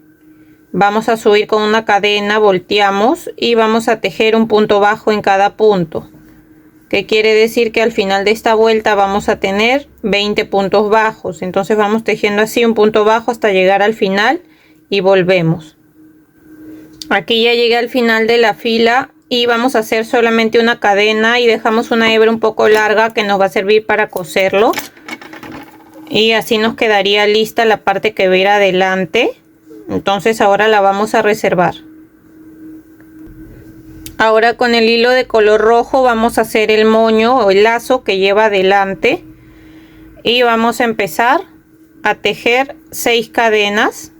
Vamos a subir con una cadena, volteamos y vamos a tejer un punto bajo en cada punto. Que quiere decir que al final de esta vuelta vamos a tener 20 puntos bajos. Entonces vamos tejiendo así un punto bajo hasta llegar al final y volvemos. Aquí ya llegué al final de la fila y vamos a hacer solamente una cadena y dejamos una hebra un poco larga que nos va a servir para coserlo. Y así nos quedaría lista la parte que va a ir adelante. Entonces ahora la vamos a reservar. Ahora con el hilo de color rojo vamos a hacer el moño o el lazo que lleva adelante y vamos a empezar a tejer 6 cadenas.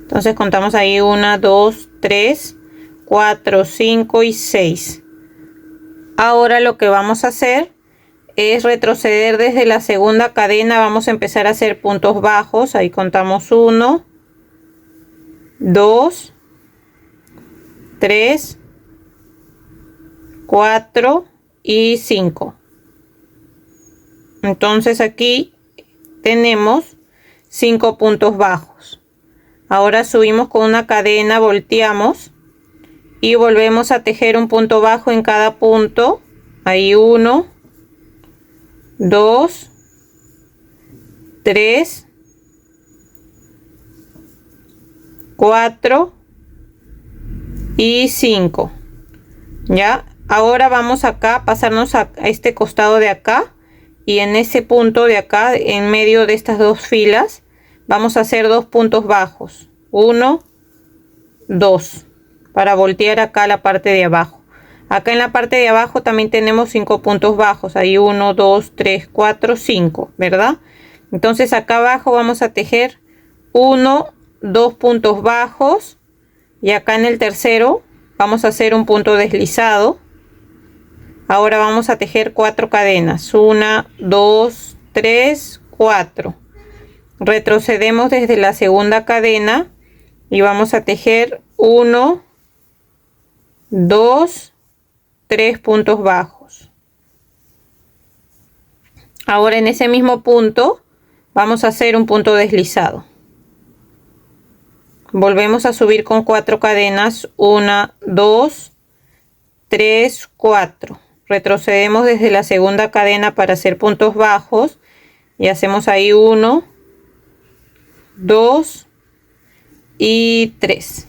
Entonces contamos ahí 1, 2, 3, 4, 5 y 6. Ahora lo que vamos a hacer es retroceder desde la segunda cadena. Vamos a empezar a hacer puntos bajos. Ahí contamos 1, 2, 3, 4 y 5. Entonces aquí tenemos 5 puntos bajos. Ahora subimos con una cadena, volteamos y volvemos a tejer un punto bajo en cada punto. Ahí 1, 2, 3, 4 y 5. Ya, ahora vamos acá a pasarnos a este costado de acá, y en ese punto de acá, en medio de estas dos filas, vamos a hacer 2 puntos bajos. 1, 2, para voltear acá la parte de abajo. Acá en la parte de abajo también tenemos 5 puntos bajos. Ahí 1, 2, 3, 4, 5, ¿verdad? Entonces acá abajo vamos a tejer 1, 2 puntos bajos, y acá en el tercero vamos a hacer un punto deslizado. Ahora vamos a tejer 4 cadenas. 1, 2, 3, 4. Retrocedemos desde la segunda cadena y vamos a tejer 1, 2, 3 puntos bajos. Ahora en ese mismo punto vamos a hacer un punto deslizado. Volvemos a subir con 4 cadenas. 1, 2, 3, 4. Retrocedemos desde la segunda cadena para hacer puntos bajos y hacemos ahí 1, 2 y 3.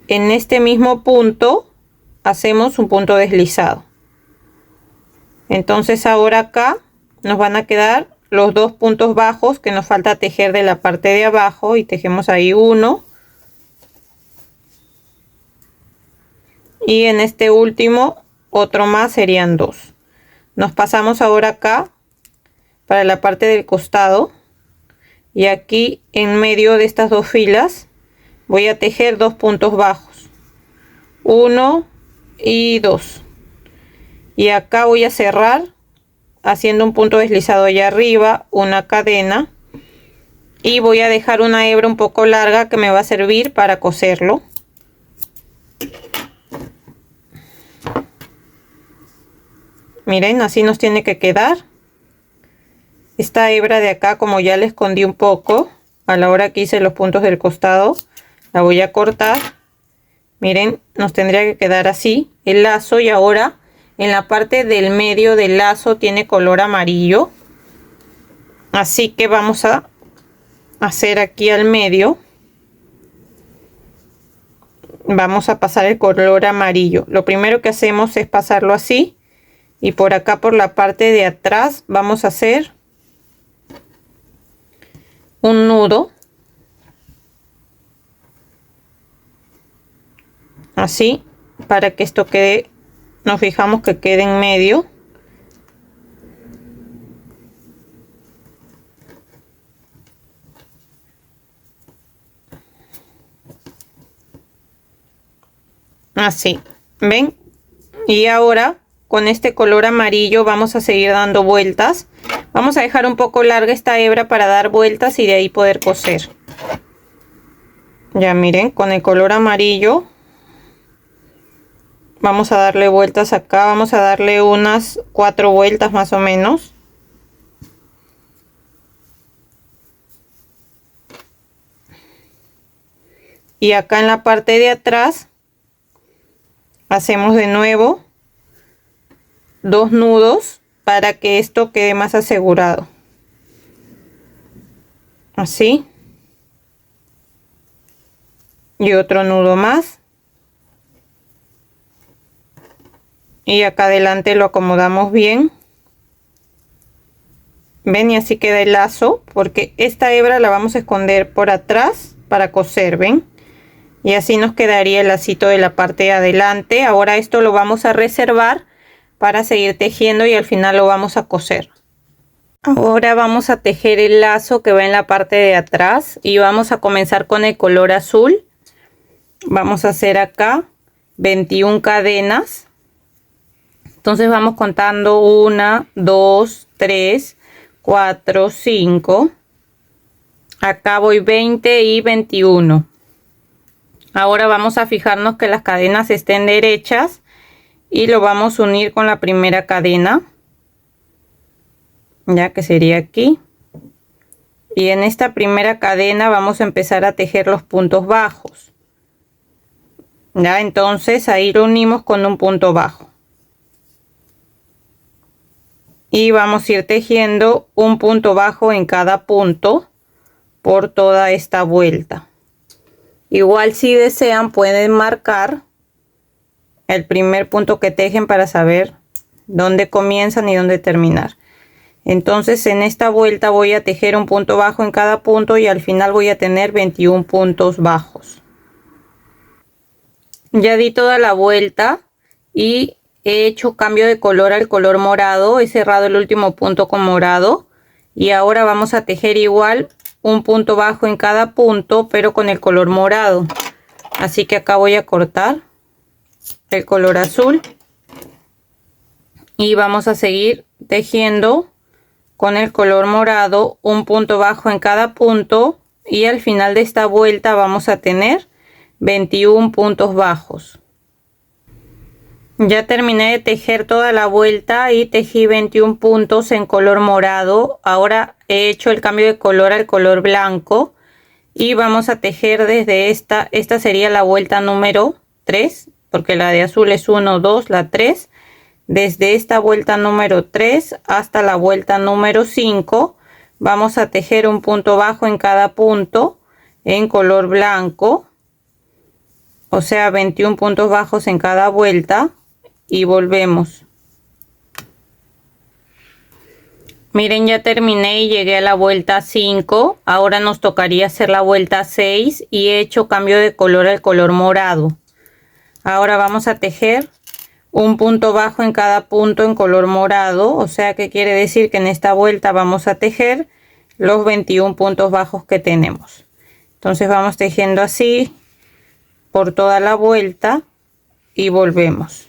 En este mismo punto hacemos un punto deslizado. Entonces ahora acá nos van a quedar los 2 puntos bajos que nos falta tejer de la parte de abajo, y tejemos ahí 1, y en este último otro más, serían 2. Nos pasamos ahora acá para la parte del costado, y aquí en medio de estas dos filas voy a tejer 2 puntos bajos, 1 y 2, y acá voy a cerrar haciendo un punto deslizado allá arriba, una cadena, y voy a dejar una hebra un poco larga que me va a servir para coserlo. Miren, así nos tiene que quedar. Esta hebra de acá, como ya la escondí un poco a la hora que hice los puntos del costado, la voy a cortar. Miren, nos tendría que quedar así el lazo, y ahora en la parte del medio del lazo tiene color amarillo, así que vamos a hacer aquí al medio, vamos a pasar el color amarillo. Lo primero que hacemos es pasarlo así, y por acá por la parte de atrás vamos a hacer un nudo así, para que esto quede, nos fijamos que quede en medio. Así, ¿ven? Y ahora con este color amarillo vamos a seguir dando vueltas. Vamos a dejar un poco larga esta hebra para dar vueltas y de ahí poder coser. Ya miren, con el color amarillo vamos a darle vueltas acá. Vamos a darle unas 4 vueltas más o menos. Y acá en la parte de atrás hacemos de nuevo 2 nudos para que esto quede más asegurado. Así. Y otro nudo más. Y acá adelante lo acomodamos bien. Ven, y así queda el lazo, porque esta hebra la vamos a esconder por atrás para coser, ven. Y así nos quedaría el lacito de la parte de adelante. Ahora esto lo vamos a reservar para seguir tejiendo y al final lo vamos a coser. Ahora vamos a tejer el lazo que va en la parte de atrás y vamos a comenzar con el color azul. Vamos a hacer acá 21 cadenas. Entonces vamos contando 1, 2, 3, 4, 5. Acá voy 20 y 21. Ahora vamos a fijarnos que las cadenas estén derechas y lo vamos a unir con la primera cadena, ya que sería aquí. Y en esta primera cadena vamos a empezar a tejer los puntos bajos. Ya, entonces ahí lo unimos con un punto bajo. y vamos a ir tejiendo un punto bajo en cada punto por toda esta vuelta. Igual si desean pueden marcar el primer punto que tejen para saber dónde comienzan y dónde terminar. Entonces en esta vuelta voy a tejer un punto bajo en cada punto y al final voy a tener 21 puntos bajos. Ya di toda la vuelta y he hecho cambio de color al color morado. He cerrado el último punto con morado y ahora vamos a tejer igual un punto bajo en cada punto, pero con el color morado. Así que acá voy a cortar el color azul y vamos a seguir tejiendo con el color morado un punto bajo en cada punto y al final de esta vuelta vamos a tener 21 puntos bajos. Ya terminé de tejer toda la vuelta y tejí 21 puntos en color morado. Ahora he hecho el cambio de color al color blanco y vamos a tejer desde esta sería la vuelta número 3, porque la de azul es 1, 2, la 3. Desde esta vuelta número 3 hasta la vuelta número 5 vamos a tejer un punto bajo en cada punto en color blanco, o sea 21 puntos bajos en cada vuelta. Y volvemos. Miren, ya terminé y llegué a la vuelta 5. Ahora nos tocaría hacer la vuelta 6 y he hecho cambio de color al color morado. Ahora vamos a tejer un punto bajo en cada punto en color morado, o sea que quiere decir que en esta vuelta vamos a tejer los 21 puntos bajos que tenemos. Entonces vamos tejiendo así por toda la vuelta y volvemos.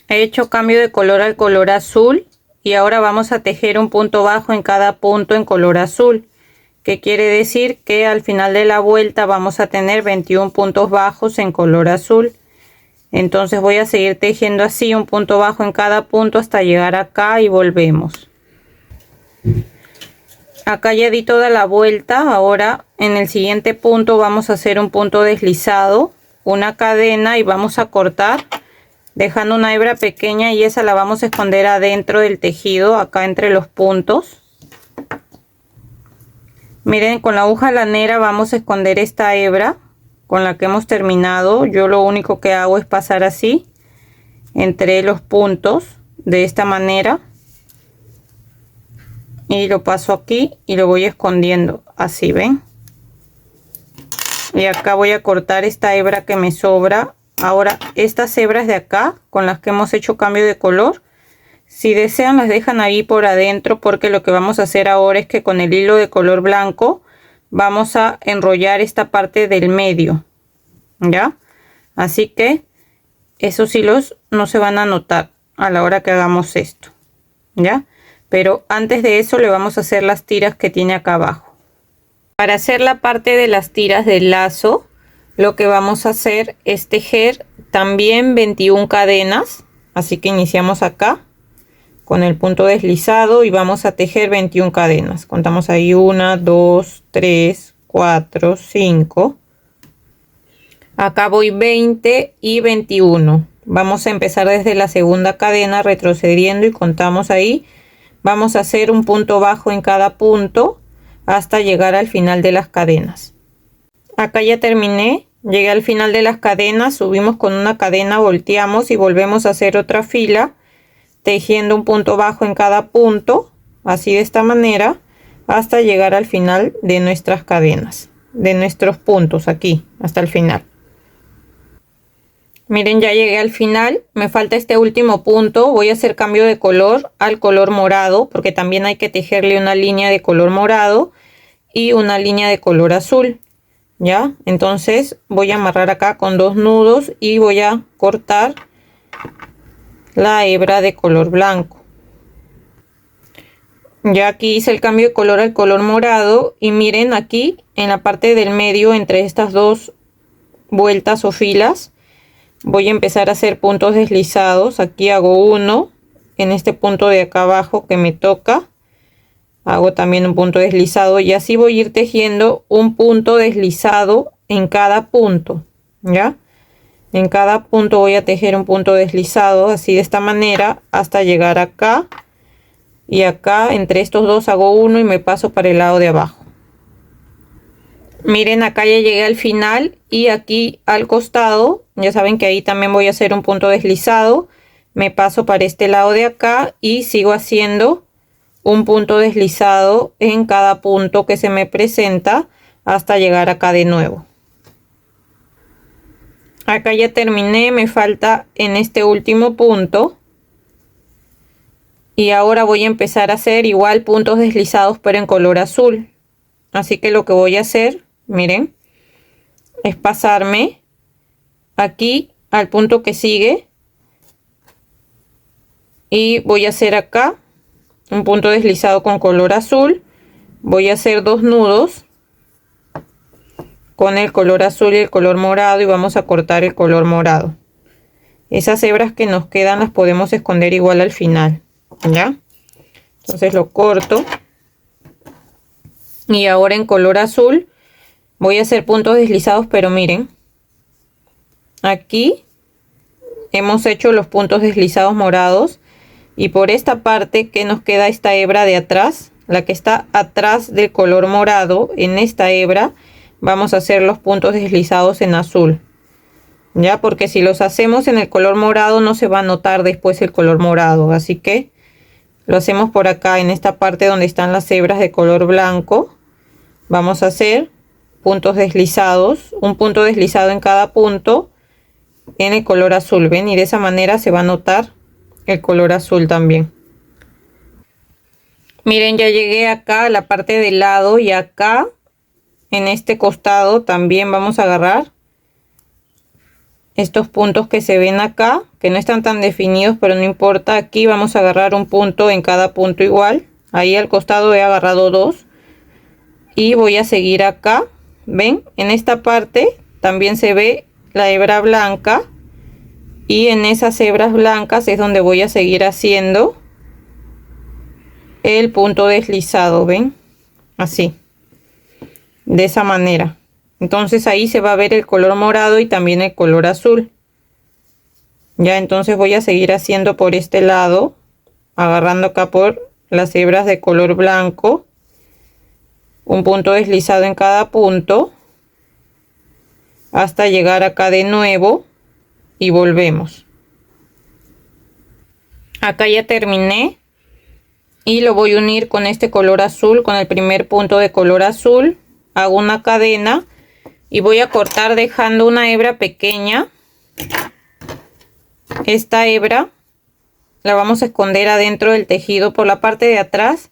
He hecho cambio de color al color azul y ahora vamos a tejer un punto bajo en cada punto en color azul, que quiere decir que al final de la vuelta vamos a tener 21 puntos bajos en color azul. Entonces voy a seguir tejiendo así un punto bajo en cada punto hasta llegar acá y volvemos. Acá ya di toda la vuelta. Ahora en el siguiente punto vamos a hacer un punto deslizado, una cadena y vamos a cortar dejando una hebra pequeña y esa la vamos a esconder adentro del tejido, acá entre los puntos. Miren, con la aguja lanera vamos a esconder esta hebra con la que hemos terminado. Yo lo único que hago es pasar así entre los puntos de esta manera y lo paso aquí y lo voy escondiendo así, ven. Y acá voy a cortar esta hebra que me sobra. Ahora estas hebras de acá con las que hemos hecho cambio de color, si desean las dejan ahí por adentro, porque lo que vamos a hacer ahora es que con el hilo de color blanco vamos a enrollar esta parte del medio, ¿ya? Así que esos hilos no se van a notar a la hora que hagamos esto, ¿ya? Pero antes de eso le vamos a hacer las tiras que tiene acá abajo. Para hacer la parte de las tiras del lazo, lo que vamos a hacer es tejer también 21 cadenas. Así que iniciamos acá con el punto deslizado y vamos a tejer 21 cadenas. Contamos ahí 1, 2, 3, 4, 5. Acá voy 20 y 21. Vamos a empezar desde la segunda cadena retrocediendo y contamos ahí. Vamos a hacer un punto bajo en cada punto hasta llegar al final de las cadenas. Acá ya terminé, llegué al final de las cadenas, subimos con una cadena, volteamos y volvemos a hacer otra fila tejiendo un punto bajo en cada punto, así de esta manera, hasta llegar al final de nuestras cadenas, de nuestros puntos aquí hasta el final. Miren, ya llegué al final, me falta este último punto. Voy a hacer cambio de color al color morado, porque también hay que tejerle una línea de color morado y una línea de color azul. ¿Ya? Entonces voy a amarrar acá con 2 nudos y voy a cortar la hebra de color blanco. Ya aquí hice el cambio de color al color morado y miren aquí en la parte del medio entre estas dos vueltas o filas voy a empezar a hacer puntos deslizados. Aquí hago uno en este punto de acá abajo que me toca. Hago también un punto deslizado y así voy a ir tejiendo un punto deslizado en cada punto, ¿ya? En cada punto voy a tejer un punto deslizado, así de esta manera, hasta llegar acá. Y acá, entre estos dos, hago uno y me paso para el lado de abajo. Miren, acá ya llegué al final y aquí al costado, ya saben que ahí también voy a hacer un punto deslizado. Me paso para este lado de acá y sigo haciendo un punto deslizado en cada punto que se me presenta hasta llegar acá de nuevo. Acá ya terminé, me falta en este último punto. Y ahora voy a empezar a hacer igual puntos deslizados pero en color azul. Así que lo que voy a hacer, miren, es pasarme aquí al punto que sigue. Y voy a hacer acá un punto deslizado con color azul. Voy a hacer 2 nudos con el color azul y el color morado y vamos a cortar el color morado. Esas hebras que nos quedan las podemos esconder igual al final, ¿ya? Entonces lo corto y ahora en color azul voy a hacer puntos deslizados, pero miren, aquí hemos hecho los puntos deslizados morados y por esta parte que nos queda esta hebra de atrás, la que está atrás del color morado, en esta hebra vamos a hacer los puntos deslizados en azul, ya, porque si los hacemos en el color morado no se va a notar después el color morado, así que lo hacemos por acá en esta parte donde están las hebras de color blanco. Vamos a hacer puntos deslizados, un punto deslizado en cada punto en el color azul, ven, y de esa manera se va a notar el color azul también. Miren, ya llegué acá a la parte del lado y acá en este costado también vamos a agarrar estos puntos que se ven acá, que no están tan definidos, pero no importa. Aquí vamos a agarrar un punto en cada punto igual. Ahí al costado he agarrado 2 y voy a seguir acá. Ven, en esta parte también se ve la hebra blanca y en esas hebras blancas es donde voy a seguir haciendo el punto deslizado, ven, así, de esa manera. Entonces ahí se va a ver el color morado y también el color azul. Ya, entonces voy a seguir haciendo por este lado, agarrando acá por las hebras de color blanco, un punto deslizado en cada punto hasta llegar acá de nuevo y volvemos. Acá ya terminé y lo voy a unir con este color azul, con el primer punto de color azul. Hago una cadena y voy a cortar dejando una hebra pequeña. Esta hebra la vamos a esconder adentro del tejido por la parte de atrás.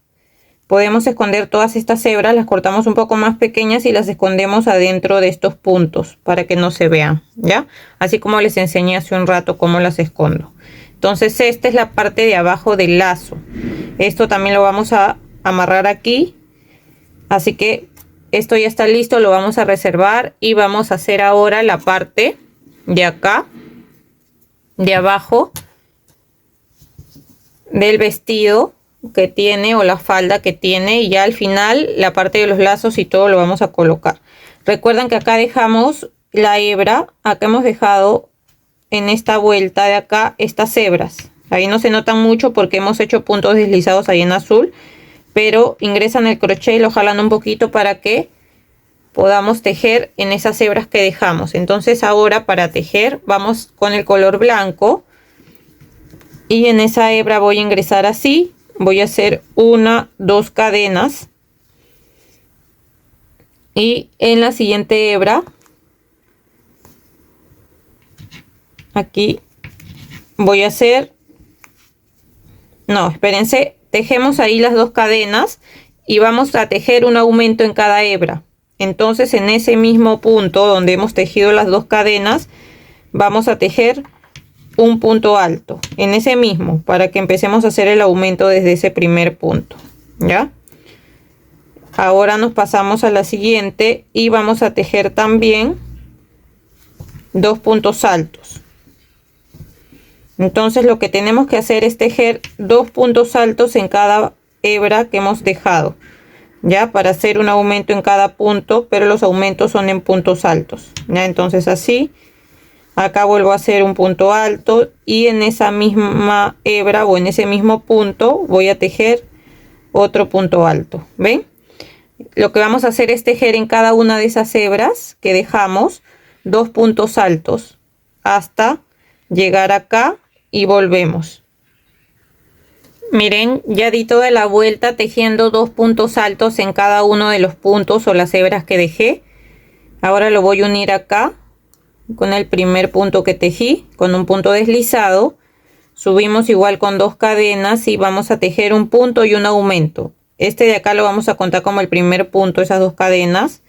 Podemos esconder todas estas hebras, las cortamos un poco más pequeñas y las escondemos adentro de estos puntos para que no se vean, ¿ya? Así como les enseñé hace un rato cómo las escondo. Entonces esta es la parte de abajo del lazo. Esto también lo vamos a amarrar aquí. Así que esto ya está listo, lo vamos a reservar y vamos a hacer ahora la parte de acá, de abajo del vestido que tiene o la falda que tiene, y ya al final la parte de los lazos y todo lo vamos a colocar. Recuerden que acá dejamos la hebra, acá hemos dejado en esta vuelta de acá estas hebras. Ahí no se notan mucho porque hemos hecho puntos deslizados ahí en azul, pero ingresan el crochet y lo jalan un poquito para que podamos tejer en esas hebras que dejamos. Entonces ahora para tejer vamos con el color blanco y en esa hebra voy a ingresar así. Voy a hacer 1, 2 cadenas y en la siguiente hebra aquí voy a hacer, no, espérense, tejemos ahí las 2 cadenas y vamos a tejer un aumento en cada hebra. Entonces en ese mismo punto donde hemos tejido las 2 cadenas vamos a tejer un punto alto en ese mismo para que empecemos a hacer el aumento desde ese primer punto, ¿ya? Ahora nos pasamos a la siguiente y vamos a tejer también 2 puntos altos. Entonces lo que tenemos que hacer es tejer 2 puntos altos en cada hebra que hemos dejado, ya, para hacer un aumento en cada punto, pero los aumentos son en puntos altos, ya. Entonces así Acá vuelvo a hacer un punto alto y en esa misma hebra o en ese mismo punto voy a tejer otro punto alto. ¿Ven? Lo que vamos a hacer es tejer en cada una de esas hebras que dejamos 2 puntos altos hasta llegar acá y volvemos. Miren, ya di toda la vuelta tejiendo 2 puntos altos en cada uno de los puntos o las hebras que dejé. Ahora lo voy a unir acá con el primer punto que tejí con un punto deslizado. Subimos igual con 2 cadenas y vamos a tejer un punto y un aumento. Este de acá lo vamos a contar como el primer punto, esas 2 cadenas,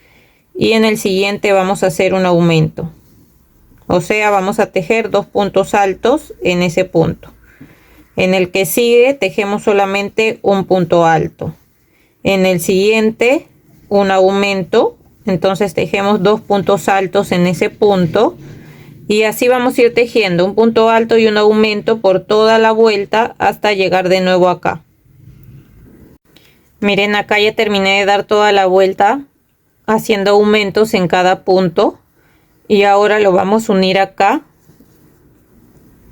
y en el siguiente vamos a hacer un aumento. O sea, vamos a tejer 2 puntos altos en ese punto. En el que sigue tejemos solamente un punto alto. En el siguiente un aumento, entonces tejemos 2 puntos altos en ese punto. Y así vamos a ir tejiendo un punto alto y un aumento por toda la vuelta hasta llegar de nuevo acá. Miren, acá ya terminé de dar toda la vuelta haciendo aumentos en cada punto. Y ahora lo vamos a unir acá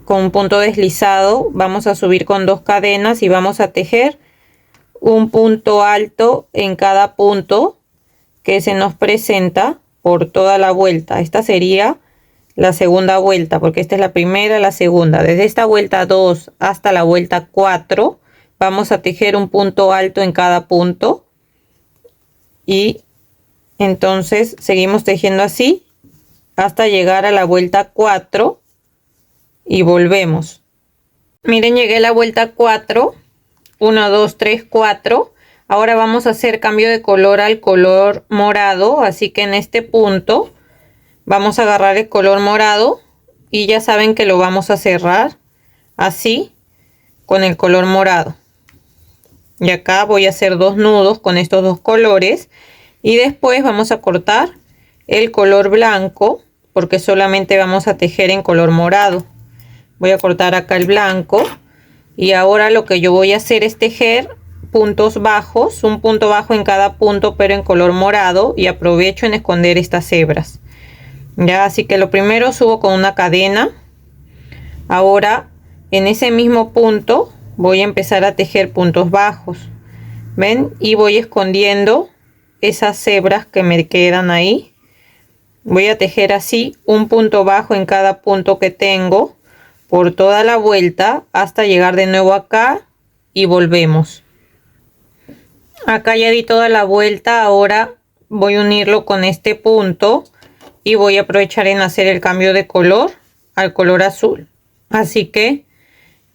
con un punto deslizado. Vamos a subir con 2 cadenas y vamos a tejer un punto alto en cada punto que se nos presenta por toda la vuelta. Esta sería la segunda vuelta, porque esta es la primera, la segunda. Desde esta vuelta 2 hasta la vuelta 4 vamos a tejer un punto alto en cada punto y entonces seguimos tejiendo así hasta llegar a la vuelta 4 y volvemos. Miren, llegué a la vuelta 4, 1 2 3 4. Ahora vamos a hacer cambio de color al color morado, así que en este punto vamos a agarrar el color morado y ya saben que lo vamos a cerrar así con el color morado. Y acá voy a hacer 2 nudos con estos 2 colores y después vamos a cortar el color blanco porque solamente vamos a tejer en color morado. Voy a cortar acá el blanco y ahora lo que yo voy a hacer es tejer puntos bajos, un punto bajo en cada punto pero en color morado, y aprovecho en esconder estas hebras. Ya, así que lo primero subo con una cadena. Ahora en ese mismo punto voy a empezar a tejer puntos bajos, ven, y voy escondiendo esas hebras que me quedan ahí. Voy a tejer así un punto bajo en cada punto que tengo por toda la vuelta hasta llegar de nuevo acá y volvemos. Acá ya di toda la vuelta. Ahora voy a unirlo con este punto y voy a aprovechar en hacer el cambio de color al color azul. Así que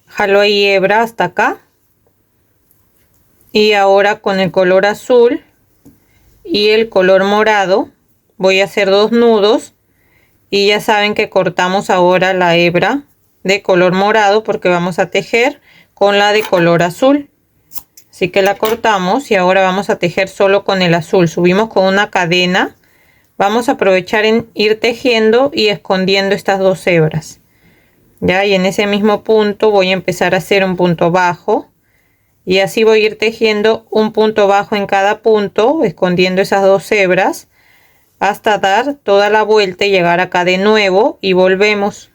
jalo ahí hebra hasta acá y ahora con el color azul y el color morado voy a hacer 2 nudos y ya saben que cortamos ahora la hebra de color morado porque vamos a tejer con la de color azul. Así que la cortamos y ahora vamos a tejer solo con el azul. Subimos con una cadena. Vamos a aprovechar en ir tejiendo y escondiendo estas 2 hebras. Ya, y en ese mismo punto voy a empezar a hacer un punto bajo. Y así voy a ir tejiendo un punto bajo en cada punto, escondiendo esas 2 hebras, hasta dar toda la vuelta y llegar acá de nuevo y volvemos.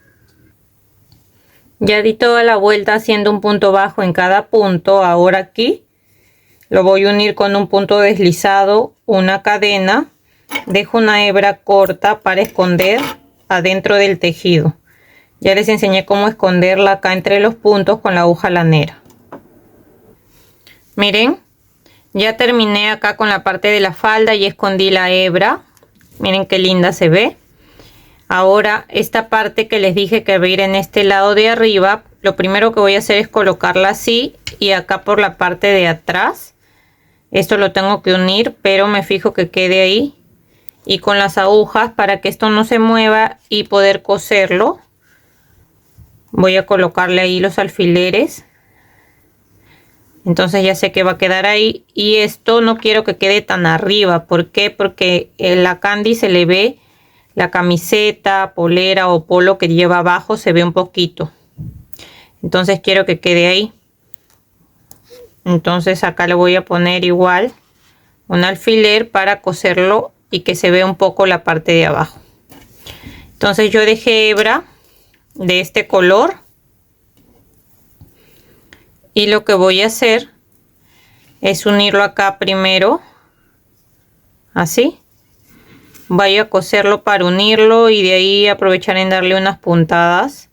Ya di toda la vuelta haciendo un punto bajo en cada punto. Ahora aquí lo voy a unir con un punto deslizado, una cadena, dejo una hebra corta para esconder adentro del tejido. Ya les enseñé cómo esconderla acá entre los puntos con la aguja lanera. Miren, ya terminé acá con la parte de la falda y escondí la hebra. Miren qué linda se ve. Ahora esta parte que les dije que va a ir en este lado de arriba, lo primero que voy a hacer es colocarla así y acá por la parte de atrás. Esto lo tengo que unir, pero me fijo que quede ahí. Y con las agujas, para que esto no se mueva y poder coserlo, voy a colocarle ahí los alfileres. Entonces ya sé que va a quedar ahí. Y esto no quiero que quede tan arriba. ¿Por qué? Porque en la Candy se le ve la camiseta, polera o polo que lleva abajo, se ve un poquito. Entonces quiero que quede ahí. Entonces acá le voy a poner igual un alfiler para coserlo y que se vea un poco la parte de abajo. Entonces yo dejé hebra de este color y lo que voy a hacer es unirlo acá primero, así. Voy a coserlo para unirlo y de ahí aprovechar en darle unas puntadas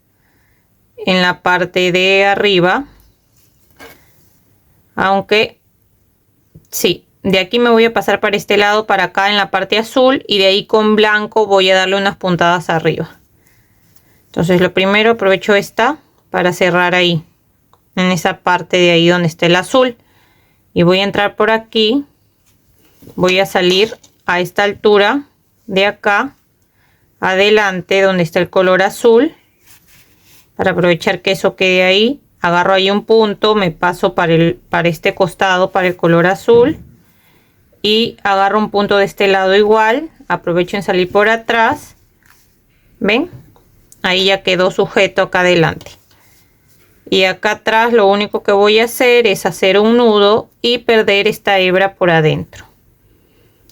en la parte de arriba. Aunque sí, de aquí me voy a pasar para este lado, para acá en la parte azul, y de ahí con blanco voy a darle unas puntadas arriba. Entonces lo primero aprovecho esta para cerrar ahí, en esa parte de ahí donde está el azul, y voy a entrar por aquí. Voy a salir a esta altura de acá adelante donde está el color azul, para aprovechar que eso quede ahí. Agarro ahí un punto, me paso para este costado, para el color azul, y agarro un punto de este lado igual. Aprovecho en salir por atrás, ven, ahí ya quedó sujeto acá adelante. Y acá atrás lo único que voy a hacer es hacer un nudo y perder esta hebra por adentro.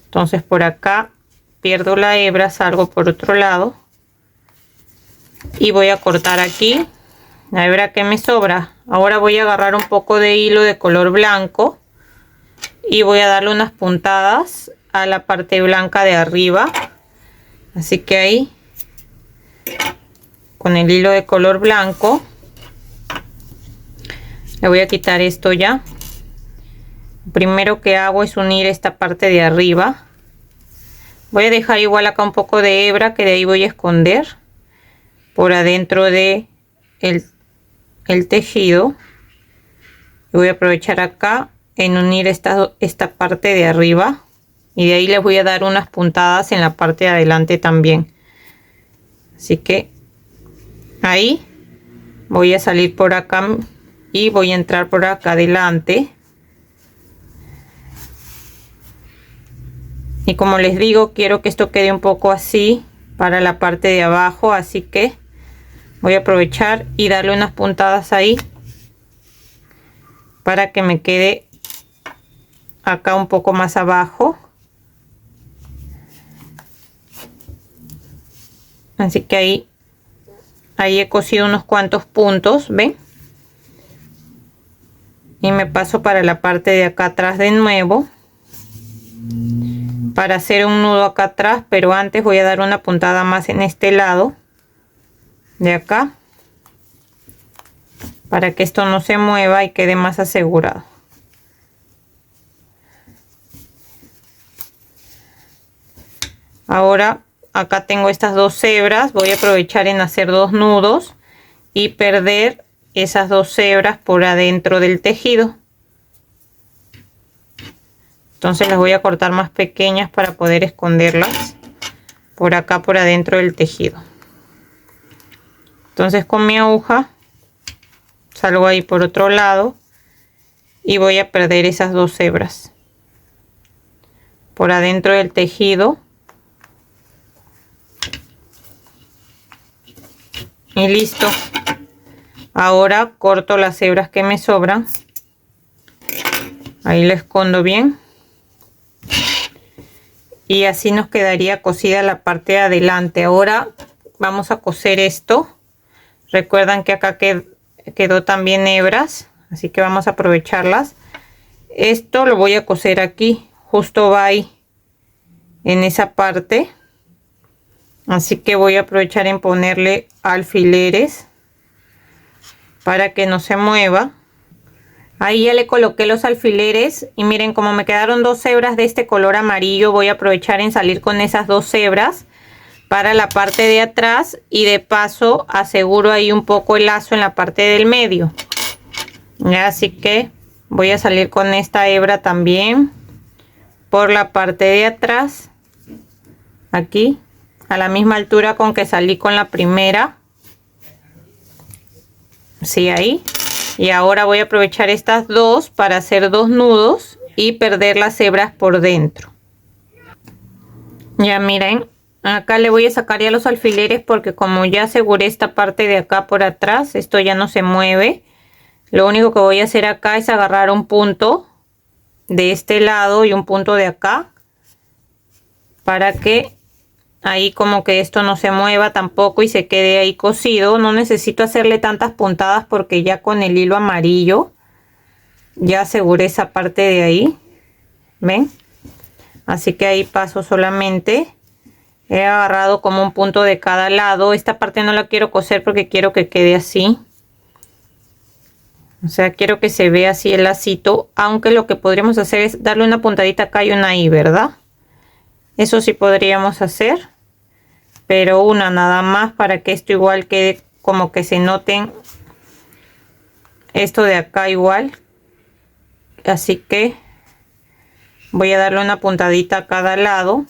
Entonces por acá pierdo la hebra, salgo por otro lado y voy a cortar aquí la hebra que me sobra. Ahora voy a agarrar un poco de hilo de color blanco y voy a darle unas puntadas a la parte blanca de arriba, así que ahí con el hilo de color blanco le voy a quitar esto. Ya lo primero que hago es unir esta parte de arriba. Voy a dejar igual acá un poco de hebra, que de ahí voy a esconder por adentro de el tejido, y voy a aprovechar acá en unir esta parte de arriba, y de ahí les voy a dar unas puntadas en la parte de adelante también. Así que ahí voy a salir por acá y voy a entrar por acá adelante, y como les digo, quiero que esto quede un poco así para la parte de abajo, así que voy a aprovechar y darle unas puntadas ahí para que me quede acá un poco más abajo. Así que ahí he cosido unos cuantos puntos, ven, y me paso para la parte de acá atrás de nuevo para hacer un nudo acá atrás, pero antes voy a dar una puntada más en este lado de acá para que esto no se mueva y quede más asegurado. Ahora acá tengo estas dos hebras, voy a aprovechar en hacer dos nudos y perder esas dos hebras por adentro del tejido. Entonces las voy a cortar más pequeñas para poder esconderlas por acá por adentro del tejido. Entonces con mi aguja salgo ahí por otro lado y voy a perder esas dos hebras por adentro del tejido. Y listo. Ahora corto las hebras que me sobran. Ahí la escondo bien. Y así nos quedaría cosida la parte de adelante. Ahora vamos a coser esto. Recuerdan que acá quedó también hebras, así que vamos a aprovecharlas. Esto lo voy a coser aquí, justo va ahí en esa parte, así que voy a aprovechar en ponerle alfileres para que no se mueva. Ahí ya le coloqué los alfileres y miren como me quedaron dos hebras de este color amarillo. Voy a aprovechar en salir con esas dos hebras para la parte de atrás y de paso aseguro ahí un poco el lazo en la parte del medio. Ya, así que voy a salir con esta hebra también por la parte de atrás, aquí a la misma altura con que salí con la primera. Sí, ahí. Y ahora voy a aprovechar estas dos para hacer dos nudos y perder las hebras por dentro. Ya miren, acá le voy a sacar ya los alfileres porque como ya aseguré esta parte de acá por atrás, esto ya no se mueve. Lo único que voy a hacer acá es agarrar un punto de este lado y un punto de acá para que ahí como que esto no se mueva tampoco y se quede ahí cosido. No necesito hacerle tantas puntadas porque ya con el hilo amarillo ya aseguré esa parte de ahí, ven, así que ahí paso solamente, he agarrado como un punto de cada lado. Esta parte no la quiero coser porque quiero que quede así, o sea, quiero que se vea así el lacito, aunque lo que podríamos hacer es darle una puntadita acá y una ahí, ¿verdad? Eso sí podríamos hacer, pero una nada más para que esto igual quede como que se noten esto de acá igual. Así que voy a darle una puntadita a cada lado,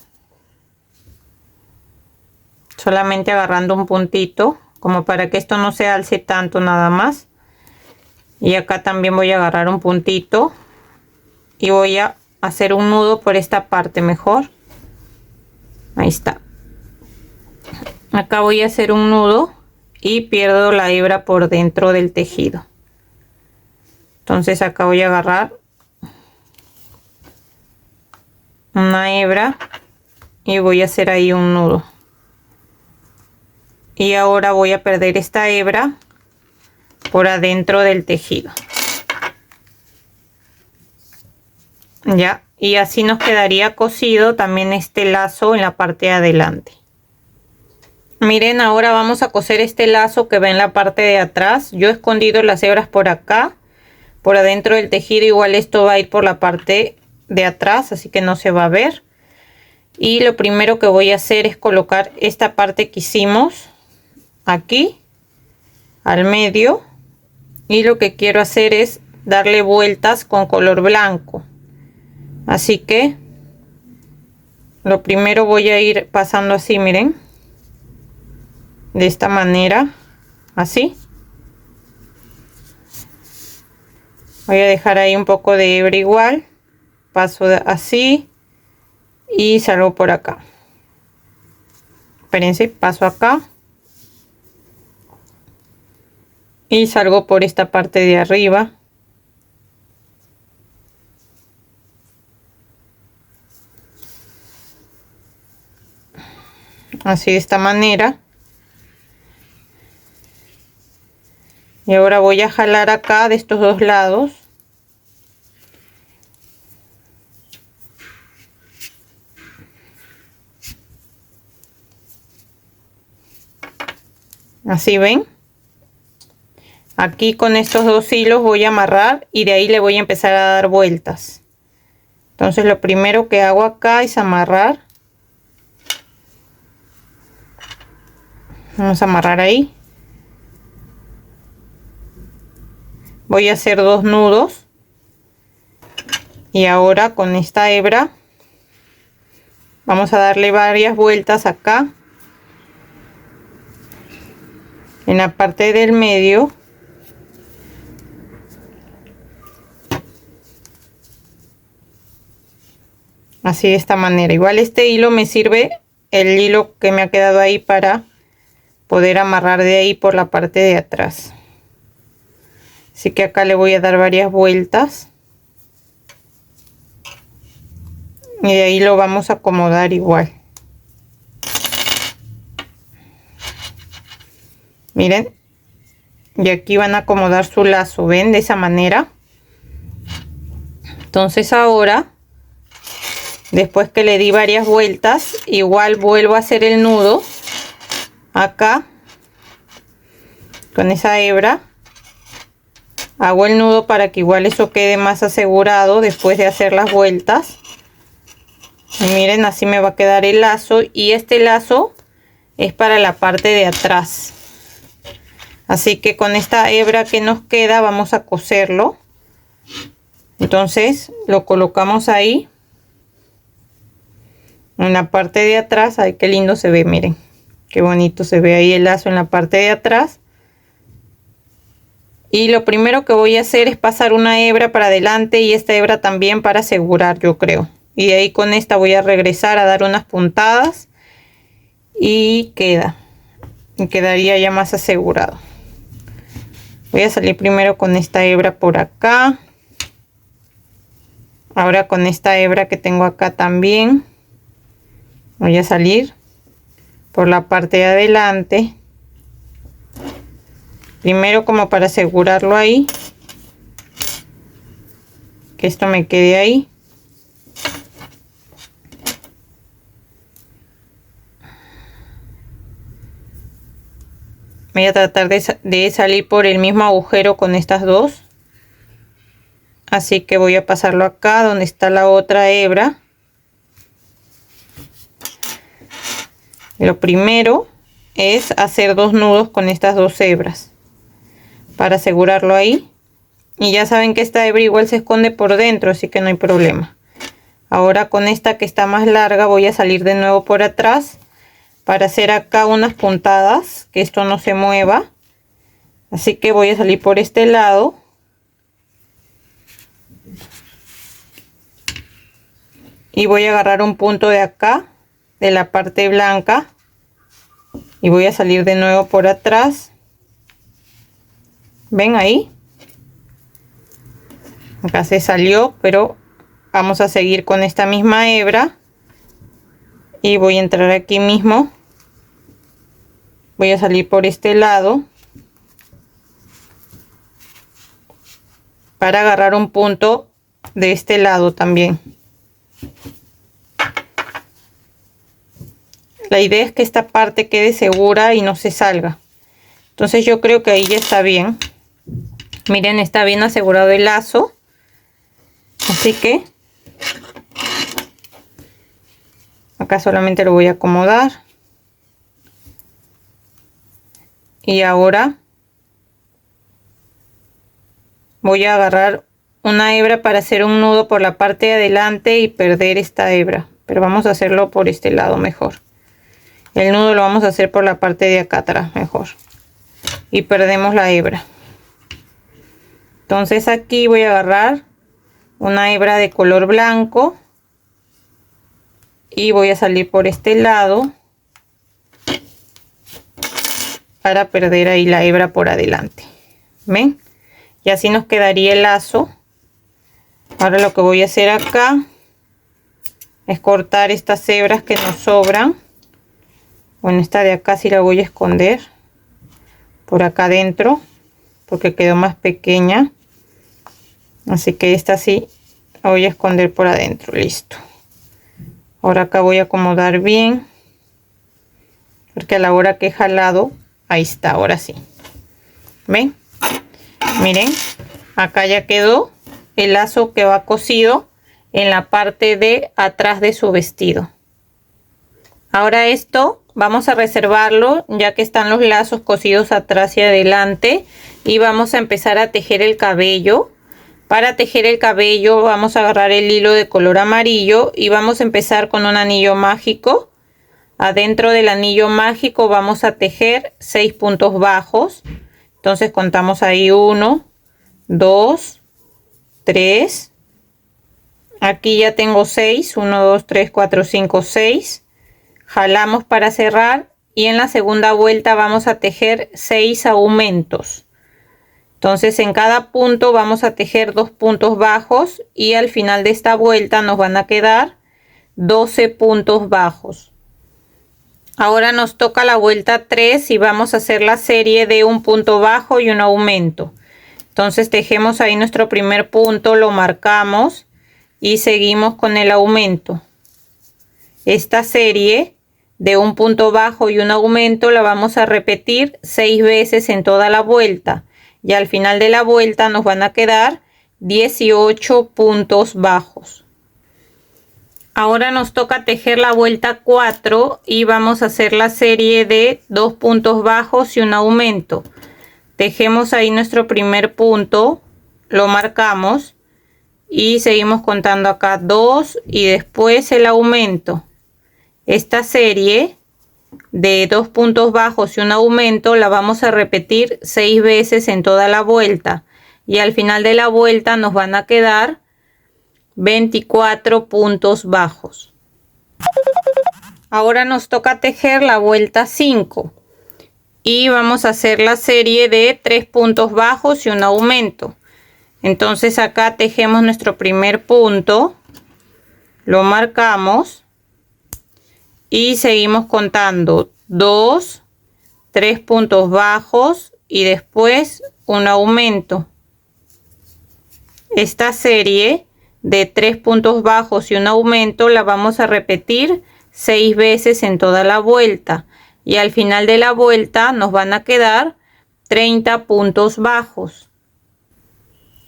solamente agarrando un puntito como para que esto no se alce tanto nada más. Y acá también voy a agarrar un puntito y voy a hacer un nudo por esta parte mejor. Ahí está. Acá voy a hacer un nudo y pierdo la hebra por dentro del tejido. Entonces acá voy a agarrar una hebra y voy a hacer ahí un nudo. Y ahora voy a perder esta hebra por adentro del tejido. Ya, y así nos quedaría cosido también este lazo en la parte de adelante. Miren, ahora vamos a coser este lazo que va en la parte de atrás. Yo he escondido las hebras por acá, por adentro del tejido. Igual esto va a ir por la parte de atrás, así que no se va a ver. Y lo primero que voy a hacer es colocar esta parte que hicimos aquí al medio, y lo que quiero hacer es darle vueltas con color blanco. Así que lo primero voy a ir pasando así, miren, de esta manera, así. Voy a dejar ahí un poco de hebra igual, paso así y salgo por acá. Espérense, paso acá y salgo por esta parte de arriba. Así, de esta manera. Y ahora voy a jalar acá de estos dos lados. Así, ven. Aquí con estos dos hilos voy a amarrar y de ahí le voy a empezar a dar vueltas. Entonces lo primero que hago acá es amarrar. Vamos a amarrar ahí. Voy a hacer dos nudos. Y ahora con esta hebra vamos a darle varias vueltas acá en la parte del medio. Así, de esta manera. Igual este hilo me sirve, el hilo que me ha quedado ahí, para poder amarrar de ahí por la parte de atrás. Así que acá le voy a dar varias vueltas. Y de ahí lo vamos a acomodar igual. Miren. Y aquí van a acomodar su lazo, ¿ven? De esa manera. Entonces ahora, después que le di varias vueltas, igual vuelvo a hacer el nudo acá con esa hebra. Hago el nudo para que igual eso quede más asegurado después de hacer las vueltas. Y miren, así me va a quedar el lazo. Y este lazo es para la parte de atrás. Así que con esta hebra que nos queda vamos a coserlo. Entonces lo colocamos ahí en la parte de atrás. Ay, qué lindo se ve, miren, qué bonito se ve ahí el lazo en la parte de atrás. Y lo primero que voy a hacer es pasar una hebra para adelante y esta hebra también para asegurar, yo creo. Y de ahí con esta voy a regresar a dar unas puntadas y quedaría ya más asegurado. Voy a salir primero con esta hebra por acá. Ahora con esta hebra que tengo acá también voy a salir por la parte de adelante, primero como para asegurarlo ahí, que esto me quede ahí. Voy a tratar de salir por el mismo agujero con estas dos, así que voy a pasarlo acá donde está la otra hebra. Lo primero es hacer 2 nudos con estas 2 hebras para asegurarlo ahí, y ya saben que esta hebra igual se esconde por dentro, así que no hay problema. Ahora con esta que está más larga voy a salir de nuevo por atrás para hacer acá unas puntadas, que esto no se mueva. Así que voy a salir por este lado y voy a agarrar un punto de acá, de la parte blanca, y voy a salir de nuevo por atrás. ¿Ven ahí? Acá se salió, pero vamos a seguir con esta misma hebra y voy a entrar aquí mismo. Voy a salir por este lado para agarrar un punto de este lado también. La idea es que esta parte quede segura y no se salga. Entonces yo creo que ahí ya está bien. Miren, está bien asegurado el lazo. Así que acá solamente lo voy a acomodar. Y ahora voy a agarrar una hebra para hacer un nudo por la parte de adelante y perder esta hebra. Pero vamos a hacerlo por este lado mejor. El nudo lo vamos a hacer por la parte de acá atrás mejor. Y perdemos la hebra. Entonces aquí voy a agarrar una hebra de color blanco. Y voy a salir por este lado para perder ahí la hebra por adelante. ¿Ven? Y así nos quedaría el lazo. Ahora lo que voy a hacer acá es cortar estas hebras que nos sobran. Bueno, esta de acá sí la voy a esconder por acá adentro porque quedó más pequeña. Así que esta sí la voy a esconder por adentro. Listo. Ahora acá voy a acomodar bien porque a la hora que he jalado, ahí está, ahora sí. ¿Ven? Miren, acá ya quedó el lazo que va cosido en la parte de atrás de su vestido. Ahora esto vamos a reservarlo ya que están los lazos cosidos atrás y adelante, y vamos a empezar a tejer el cabello. Para tejer el cabello vamos a agarrar el hilo de color amarillo y vamos a empezar con un anillo mágico. Adentro del anillo mágico vamos a tejer 6 puntos bajos. Entonces contamos ahí 1, 2, 3. Aquí ya tengo 6. 1, 2, 3, 4, 5, 6. Jalamos para cerrar y en la segunda vuelta vamos a tejer 6 aumentos. Entonces en cada punto vamos a tejer 2 puntos bajos y al final de esta vuelta nos van a quedar 12 puntos bajos. Ahora nos toca la vuelta 3 y vamos a hacer la serie de un punto bajo y un aumento. Entonces tejemos ahí nuestro primer punto, lo marcamos y seguimos con el aumento. Esta serie de un punto bajo y un aumento la vamos a repetir 6 veces en toda la vuelta. Y al final de la vuelta nos van a quedar 18 puntos bajos. Ahora nos toca tejer la vuelta 4 y vamos a hacer la serie de 2 puntos bajos y un aumento. Tejemos ahí nuestro primer punto, lo marcamos y seguimos contando acá 2 y después el aumento. Esta serie de 2 puntos bajos y un aumento la vamos a repetir 6 veces en toda la vuelta y al final de la vuelta nos van a quedar 24 puntos bajos. Ahora nos toca tejer la vuelta 5 y vamos a hacer la serie de 3 puntos bajos y un aumento. Entonces acá tejemos nuestro primer punto, lo marcamos y seguimos contando 2, 3 puntos bajos y después un aumento. Esta serie de 3 puntos bajos y un aumento la vamos a repetir 6 veces en toda la vuelta y al final de la vuelta nos van a quedar 30 puntos bajos.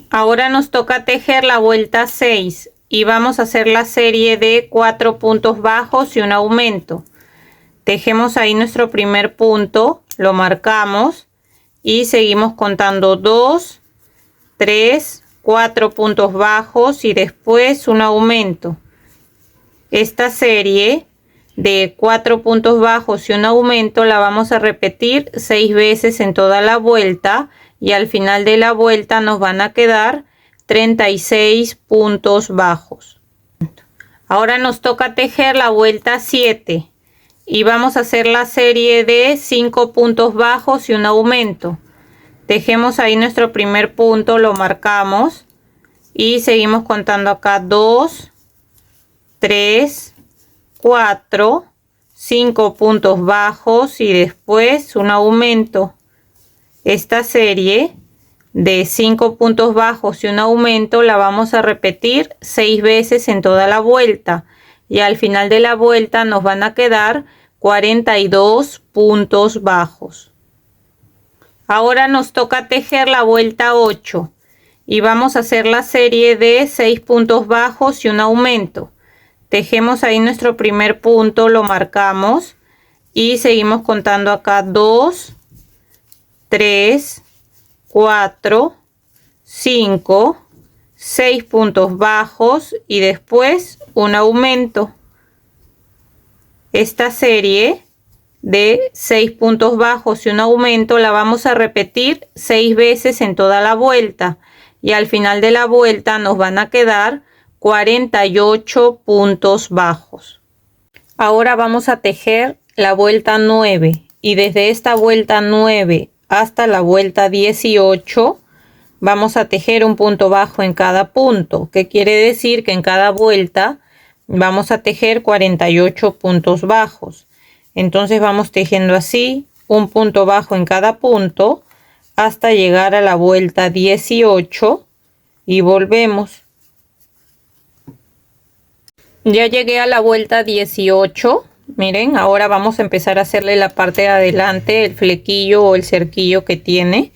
Ahora nos toca tejer la vuelta 6 y vamos a hacer la serie de 4 puntos bajos y un aumento. Tejemos ahí nuestro primer punto, lo marcamos y seguimos contando 2, 3, 4 puntos bajos y después un aumento. Esta serie de 4 puntos bajos y un aumento la vamos a repetir 6 veces en toda la vuelta y al final de la vuelta nos van a quedar 36 puntos bajos. Ahora nos toca tejer la vuelta 7 y vamos a hacer la serie de 5 puntos bajos y un aumento. Tejemos ahí nuestro primer punto, lo marcamos y seguimos contando acá 2, 3, 4, 5 puntos bajos y después un aumento. Esta serie de 5 puntos bajos y un aumento la vamos a repetir 6 veces en toda la vuelta y al final de la vuelta nos van a quedar 42 puntos bajos. Ahora nos toca tejer la vuelta 8 y vamos a hacer la serie de 6 puntos bajos y un aumento. Tejemos ahí nuestro primer punto, lo marcamos y seguimos contando acá 2, 3, 4, 5, 6 puntos bajos y después un aumento. Esta serie de 6 puntos bajos y un aumento la vamos a repetir 6 veces en toda la vuelta y al final de la vuelta nos van a quedar 48 puntos bajos. Ahora vamos a tejer la vuelta 9 y desde esta vuelta 9 hasta la vuelta 18 vamos a tejer un punto bajo en cada punto, que quiere decir que en cada vuelta vamos a tejer 48 puntos bajos. Entonces vamos tejiendo así un punto bajo en cada punto hasta llegar a la vuelta 18 y volvemos. Ya llegué a la vuelta 18. Miren, ahora vamos a empezar a hacerle la parte de adelante, el flequillo o el cerquillo que tiene.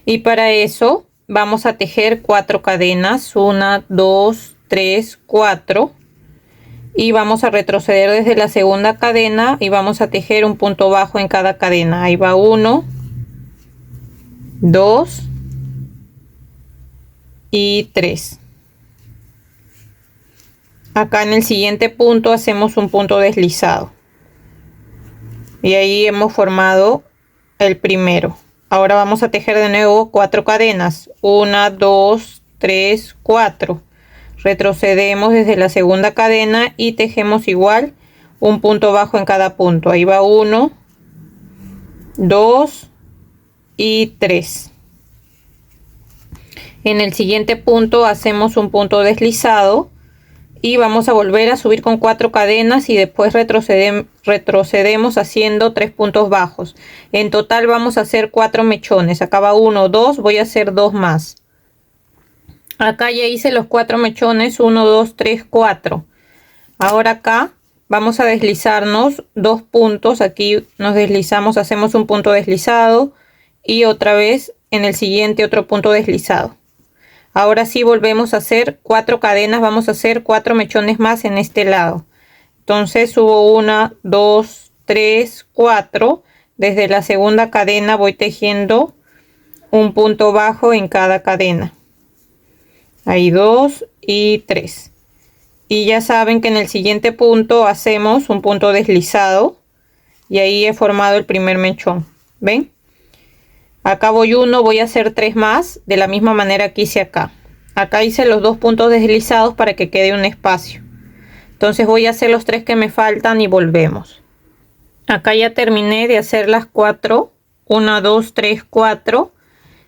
Y para eso vamos a tejer 4 cadenas, 1, 2, 3, 4. Y vamos a retroceder desde la segunda cadena y vamos a tejer un punto bajo en cada cadena. Ahí va 1, 2 y 3. Acá en el siguiente punto hacemos un punto deslizado y ahí hemos formado el primero. Ahora vamos a tejer de nuevo 4 cadenas, 1, 2, 3, 4. Retrocedemos desde la segunda cadena y tejemos igual un punto bajo en cada punto. Ahí va 1, 2 y 3. En el siguiente punto hacemos un punto deslizado y vamos a volver a subir con 4 cadenas y después retrocedemos haciendo 3 puntos bajos. En total vamos a hacer 4 mechones. Acá va 1, 2, voy a hacer 2 más. Acá ya hice los 4 mechones, 1, 2, 3, 4. Ahora acá vamos a deslizarnos 2 puntos. Aquí nos deslizamos, hacemos un punto deslizado y otra vez en el siguiente otro punto deslizado. Ahora sí volvemos a hacer 4 cadenas, vamos a hacer 4 mechones más en este lado. Entonces subo 1, 2, 3, 4. Desde la segunda cadena voy tejiendo un punto bajo en cada cadena. Ahí 2 y 3. Y ya saben que en el siguiente punto hacemos un punto deslizado y ahí he formado el primer mechón. ¿Ven? Acá voy 1, voy a hacer 3 más de la misma manera que hice acá. Acá hice los 2 puntos deslizados para que quede un espacio. Entonces voy a hacer los 3 que me faltan y volvemos. Acá ya terminé de hacer las 4. 1, 2, 3, 4.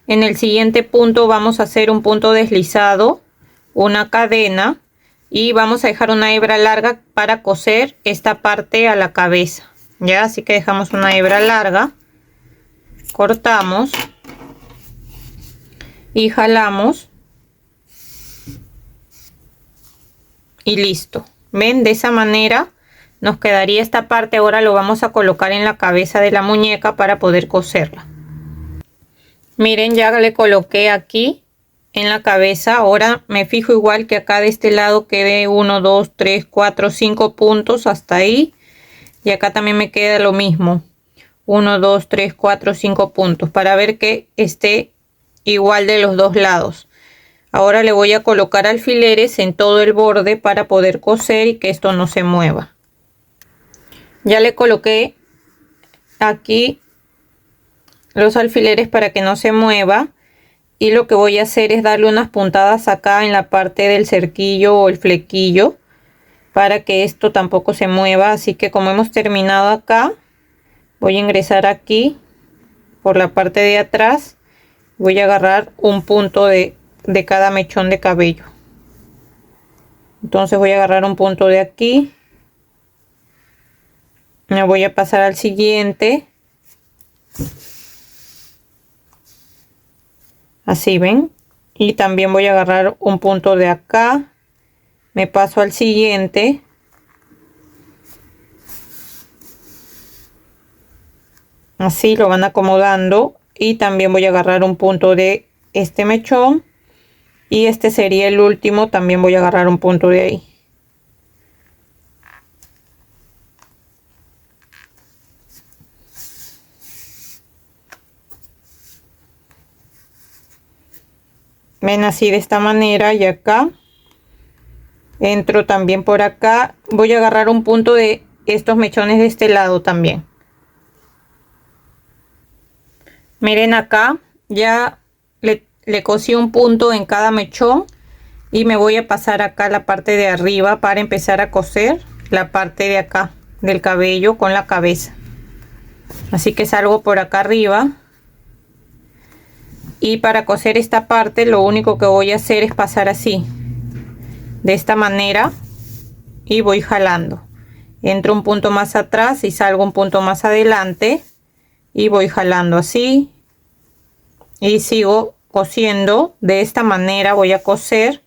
En el siguiente punto vamos a hacer un punto deslizado, una cadena y vamos a dejar una hebra larga para coser esta parte a la cabeza. Ya, así que dejamos una hebra larga, cortamos y jalamos y listo. ¿Ven? De esa manera nos quedaría esta parte. Ahora lo vamos a colocar en la cabeza de la muñeca para poder coserla. Miren, ya le coloqué aquí en la cabeza. Ahora me fijo igual que acá de este lado quede 1, 2, 3, 4, 5 puntos hasta ahí. Y acá también me queda lo mismo. 1, 2, 3, 4, 5 puntos para ver que esté igual de los dos lados. Ahora le voy a colocar alfileres en todo el borde para poder coser y que esto no se mueva. Ya le coloqué aquí los alfileres para que no se mueva. Y lo que voy a hacer es darle unas puntadas acá en la parte del cerquillo o el flequillo para que esto tampoco se mueva. Así que como hemos terminado acá, voy a ingresar aquí por la parte de atrás. Voy a agarrar un punto de cada mechón de cabello. Entonces voy a agarrar un punto de aquí. Me voy a pasar al siguiente. Así ven. Y también voy a agarrar un punto de acá. Me paso al siguiente. Así lo van acomodando. Y también voy a agarrar un punto de este mechón. Y este sería el último. También voy a agarrar un punto de ahí. Ven así de esta manera. Y acá entro también por acá. Voy a agarrar un punto de estos mechones de este lado también. Miren acá. Ya le cosí un punto en cada mechón. Y me voy a pasar acá la parte de arriba para empezar a coser la parte de acá del cabello con la cabeza. Así que salgo por acá arriba. Y para coser esta parte lo único que voy a hacer es pasar así. De esta manera. Y voy jalando. Entro un punto más atrás y salgo un punto más adelante. Y voy jalando así. Y sigo cosiendo. De esta manera voy a coser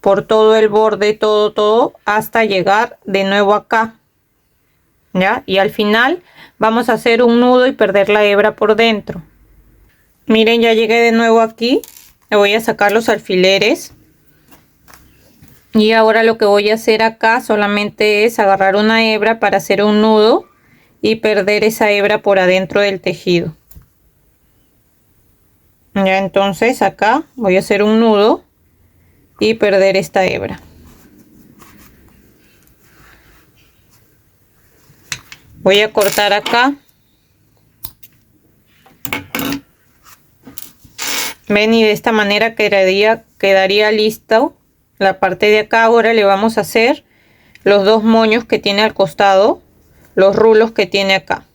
por todo el borde, todo hasta llegar de nuevo acá. ¿Ya? Y al final vamos a hacer un nudo y perder la hebra por dentro. Miren, ya llegué de nuevo aquí. Le voy a sacar los alfileres. Y ahora lo que voy a hacer acá solamente es agarrar una hebra para hacer un nudo y perder esa hebra por adentro del tejido. Ya, entonces acá voy a hacer un nudo y perder esta hebra. Voy a cortar acá. Ven, y de esta manera quedaría listo la parte de acá. Ahora le vamos a hacer los dos moños que tiene al costado, los rulos que tiene acá.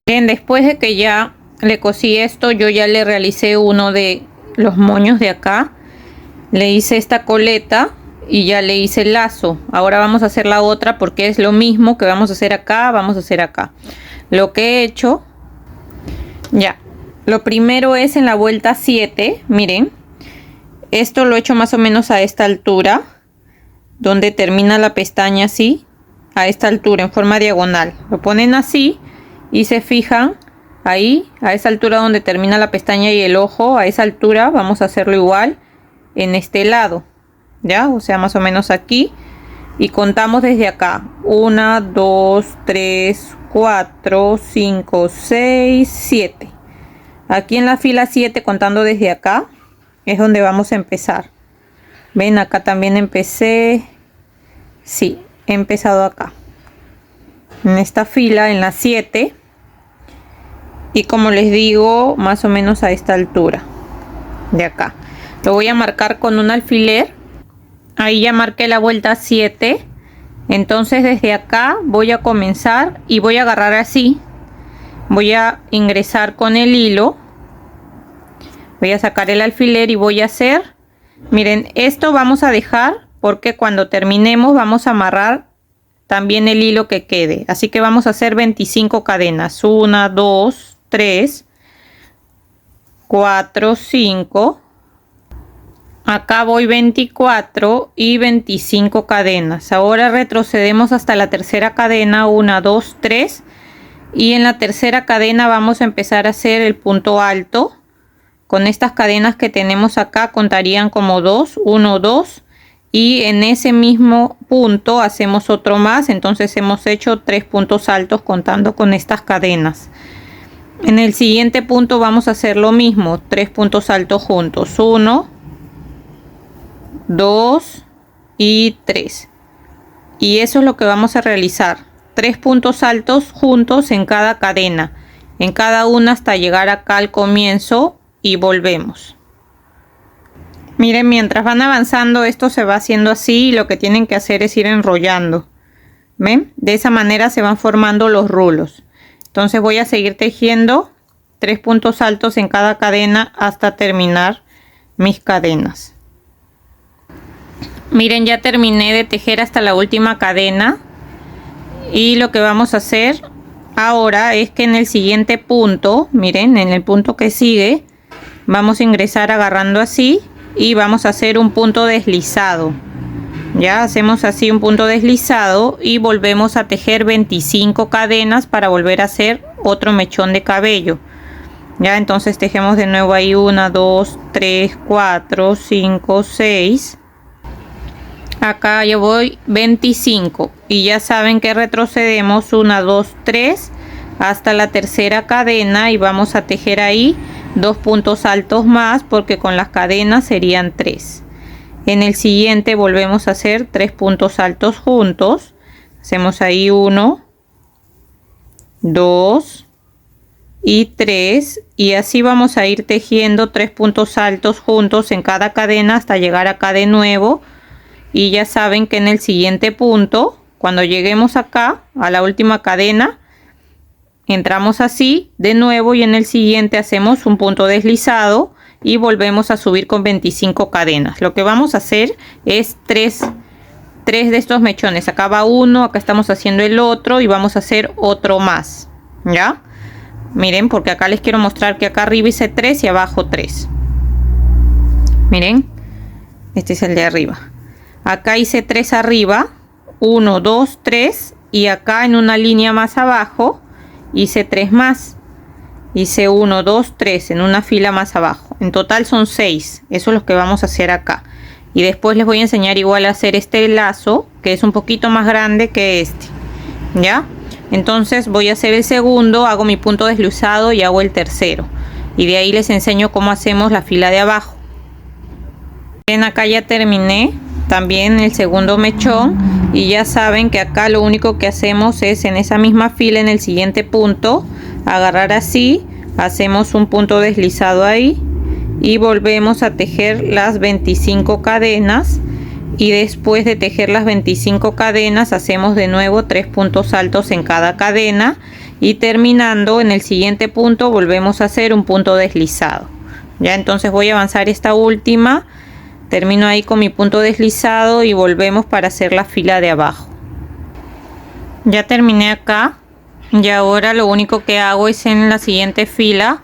Bien, después de que ya le cosí esto, yo ya le realicé uno de los moños de acá. Le hice esta coleta y ya le hice el lazo. Ahora vamos a hacer la otra porque es lo mismo que vamos a hacer acá, vamos a hacer acá. Lo que he hecho, ya, lo primero es en la vuelta 7, miren. Esto lo he hecho más o menos a esta altura, donde termina la pestaña así, a esta altura, en forma diagonal. Lo ponen así y se fijan ahí, a esa altura donde termina la pestaña y el ojo, a esa altura vamos a hacerlo igual en este lado, ya, o sea, más o menos aquí, y contamos desde acá 1, 2, 3, 4, 5, 6, 7. Aquí en la fila 7, contando desde acá, es donde vamos a empezar. Ven, acá también empecé. Sí, he empezado acá en esta fila, en la 7, y como les digo, más o menos a esta altura de acá. Lo voy a marcar con un alfiler. Ahí ya marqué la vuelta 7. Entonces desde acá voy a comenzar y voy a agarrar así. Voy a ingresar con el hilo. Voy a sacar el alfiler y voy a hacer, miren, esto vamos a dejar porque cuando terminemos vamos a amarrar también el hilo que quede. Así que vamos a hacer 25 cadenas. 1, 2, 3, 4, 5. Acá voy 24 y 25 cadenas. Ahora retrocedemos hasta la tercera cadena. 1, 2, 3. Y en la tercera cadena vamos a empezar a hacer el punto alto. Con estas cadenas que tenemos acá contarían como 2, 1, 2. Y en ese mismo punto hacemos otro más. Entonces hemos hecho 3 puntos altos contando con estas cadenas. En el siguiente punto vamos a hacer lo mismo. 3 puntos altos juntos. 1, 2 y 3. Y eso es lo que vamos a realizar. 3 puntos altos juntos en cada cadena. En cada una hasta llegar acá al comienzo y volvemos. Miren, mientras van avanzando esto se va haciendo así y lo que tienen que hacer es ir enrollando. ¿Ven? De esa manera se van formando los rulos. Entonces voy a seguir tejiendo 3 puntos altos en cada cadena hasta terminar mis cadenas. Miren, ya terminé de tejer hasta la última cadena. Y lo que vamos a hacer ahora es que en el siguiente punto, miren, en el punto que sigue, vamos a ingresar agarrando así. Y vamos a hacer un punto deslizado. Ya hacemos así un punto deslizado y volvemos a tejer 25 cadenas para volver a hacer otro mechón de cabello. Ya, entonces tejemos de nuevo ahí 1, 2, 3, 4, 5, 6. Acá yo voy 25 y ya saben que retrocedemos 1, 2, 3 hasta la tercera cadena y vamos a tejer ahí 2 puntos altos más porque con las cadenas serían 3. En el siguiente volvemos a hacer 3 puntos altos juntos. Hacemos ahí 1, 2 y 3 y así vamos a ir tejiendo 3 puntos altos juntos en cada cadena hasta llegar acá de nuevo. Y ya saben que en el siguiente punto, cuando lleguemos acá a la última cadena, entramos así de nuevo y en el siguiente hacemos un punto deslizado y volvemos a subir con 25 cadenas. Lo que vamos a hacer es 3 de estos mechones. Acá va uno, acá estamos haciendo el otro y vamos a hacer otro más. ¿Ya? Miren, porque acá les quiero mostrar que acá arriba hice 3 y abajo 3. Miren, este es el de arriba. Acá hice 3 arriba, 1, 2, 3 y acá en una línea más abajo hice 3 más. Hice 1, 2, 3 en una fila más abajo. En total son 6. Eso es lo que vamos a hacer acá. Y después les voy a enseñar igual a hacer este lazo, que es un poquito más grande que este. ¿Ya? Entonces voy a hacer el segundo, hago mi punto deslizado y hago el tercero. Y de ahí les enseño cómo hacemos la fila de abajo. Bien, acá ya terminé también el segundo mechón. Y ya saben que acá lo único que hacemos es en esa misma fila, en el siguiente punto, agarrar así, hacemos un punto deslizado ahí y volvemos a tejer las 25 cadenas y después de tejer las 25 cadenas hacemos de nuevo 3 puntos altos en cada cadena y terminando en el siguiente punto volvemos a hacer un punto deslizado. Ya, entonces voy a avanzar esta última, termino ahí con mi punto deslizado y volvemos para hacer la fila de abajo. Ya terminé acá. Y ahora lo único que hago es en la siguiente fila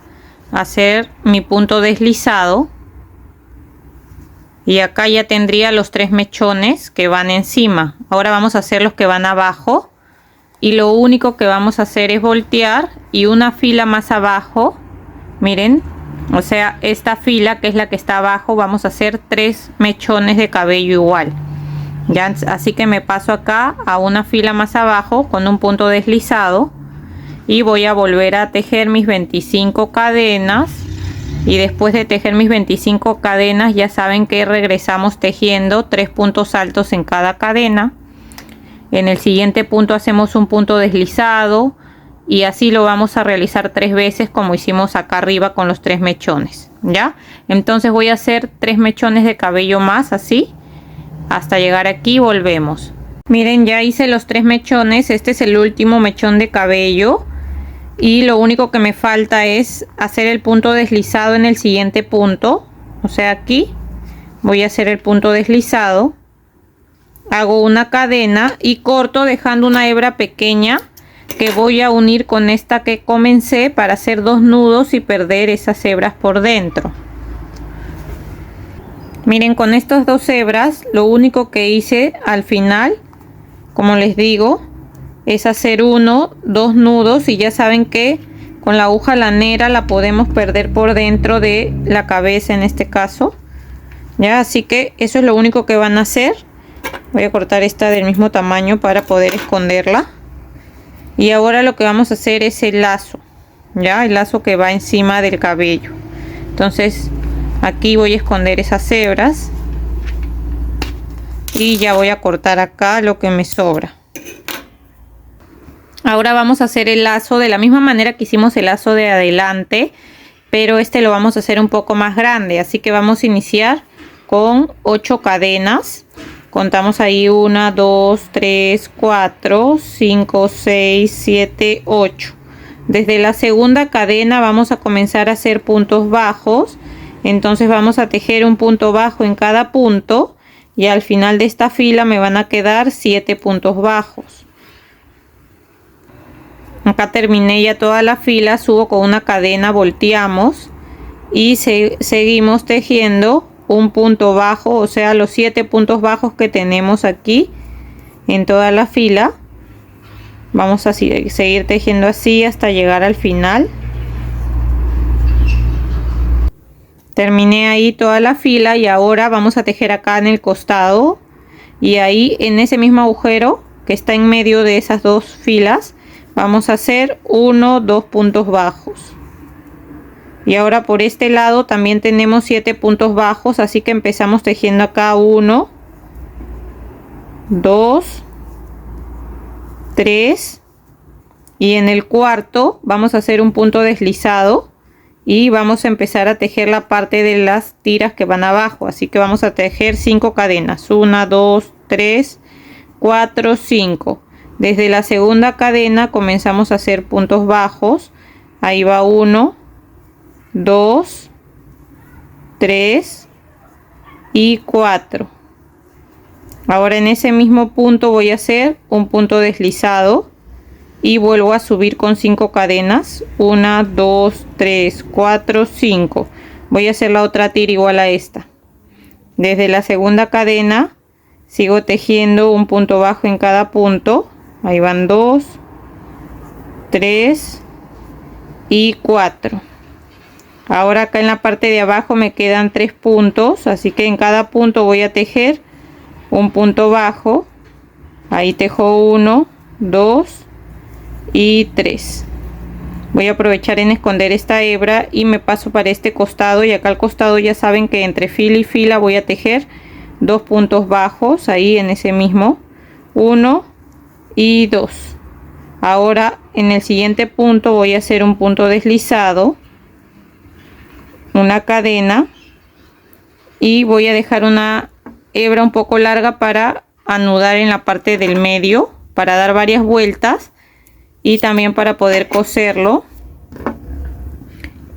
hacer mi punto deslizado. Y acá ya tendría los 3 mechones que van encima. Ahora vamos a hacer los que van abajo. Y lo único que vamos a hacer es voltear y una fila más abajo. Miren, o sea, esta fila que es la que está abajo, vamos a hacer 3 mechones de cabello igual. Ya, así que me paso acá a una fila más abajo con un punto deslizado y voy a volver a tejer mis 25 cadenas y después de tejer mis 25 cadenas ya saben que regresamos tejiendo 3 puntos altos en cada cadena. En el siguiente punto hacemos un punto deslizado y así lo vamos a realizar 3 veces como hicimos acá arriba con los 3 mechones. Ya, entonces voy a hacer 3 mechones de cabello más así hasta llegar aquí. Volvemos. Miren, ya hice los 3 mechones. Este es el último mechón de cabello y lo único que me falta es hacer el punto deslizado en el siguiente punto. O sea, aquí voy a hacer el punto deslizado hago una cadena y corto dejando una hebra pequeña que voy a unir con esta que comencé para hacer 2 nudos y perder esas hebras por dentro. Miren, con estas 2 hebras lo único que hice al final, como les digo, es hacer 1, 2 nudos, y ya saben que con la aguja lanera la podemos perder por dentro de la cabeza en este caso. Ya, así que eso es lo único que van a hacer. Voy a cortar esta del mismo tamaño para poder esconderla. Y ahora lo que vamos a hacer es el lazo, ya, el lazo que va encima del cabello. Entonces aquí voy a esconder esas hebras y ya voy a cortar acá lo que me sobra. Ahora vamos a hacer el lazo de la misma manera que hicimos el lazo de adelante, pero este lo vamos a hacer un poco más grande, así que vamos a iniciar con 8 cadenas. Contamos ahí 1, 2, 3, 4, 5, 6, 7, 8. Desde la segunda cadena vamos a comenzar a hacer puntos bajos. Entonces vamos a tejer un punto bajo en cada punto y al final de esta fila me van a quedar 7 puntos bajos. Acá terminé ya toda la fila, subo con una cadena, volteamos y seguimos tejiendo un punto bajo, o sea, los 7 puntos bajos que tenemos aquí en toda la fila. Vamos a seguir tejiendo así hasta llegar al final. Terminé ahí toda la fila y ahora vamos a tejer acá en el costado, y ahí en ese mismo agujero que está en medio de esas 2 filas vamos a hacer 1, 2 puntos bajos. Y ahora por este lado también tenemos 7 puntos bajos, así que empezamos tejiendo acá 1, 2, 3 y en el cuarto vamos a hacer un punto deslizado y vamos a empezar a tejer la parte de las tiras que van abajo. Así que vamos a tejer 5 cadenas, 1, 2, 3, 4, 5. Desde la segunda cadena comenzamos a hacer puntos bajos. Ahí va 1, 2, 3 y 4. Ahora en ese mismo punto voy a hacer un punto deslizado y vuelvo a subir con 5 cadenas, 1, 2, 3, 4, 5. Voy a hacer la otra tira igual a esta. Desde la segunda cadena sigo tejiendo un punto bajo en cada punto. Ahí van 2, 3 y 4. Ahora acá en la parte de abajo me quedan 3 puntos, así que en cada punto voy a tejer un punto bajo. Ahí tejo 1, 2 y 3. Voy a aprovechar en esconder esta hebra y me paso para este costado, y acá al costado ya saben que entre fila y fila voy a tejer 2 puntos bajos ahí en ese mismo, 1 y 2. Ahora en el siguiente punto voy a hacer un punto deslizado, una cadena, y voy a dejar una hebra un poco larga para anudar en la parte del medio, para dar varias vueltas y también para poder coserlo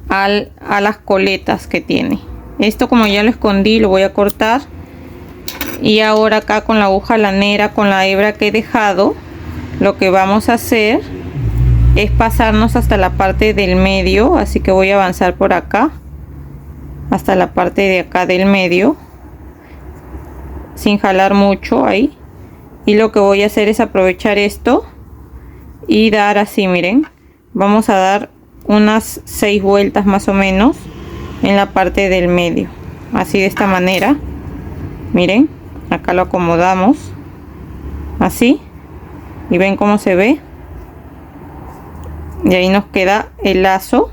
a las coletas que tiene. Esto, como ya lo escondí, lo voy a cortar, y ahora acá con la aguja lanera, con la hebra que he dejado, lo que vamos a hacer es pasarnos hasta la parte del medio. Así que voy a avanzar por acá hasta la parte de acá del medio sin jalar mucho ahí, y lo que voy a hacer es aprovechar esto y dar así, miren, vamos a dar unas 6 vueltas más o menos en la parte del medio, así, de esta manera. Miren, acá lo acomodamos así y ven cómo se ve, y ahí nos queda el lazo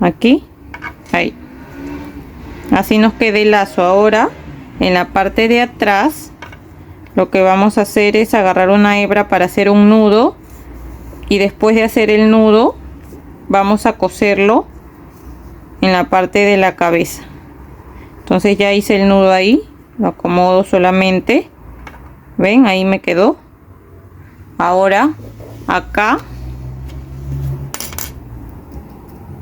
aquí, ahí, así nos queda el lazo. Ahora en la parte de atrás lo que vamos a hacer es agarrar una hebra para hacer un nudo, y después de hacer el nudo vamos a coserlo en la parte de la cabeza. Entonces ya hice el nudo ahí, lo acomodo solamente, ven, ahí me quedó. Ahora acá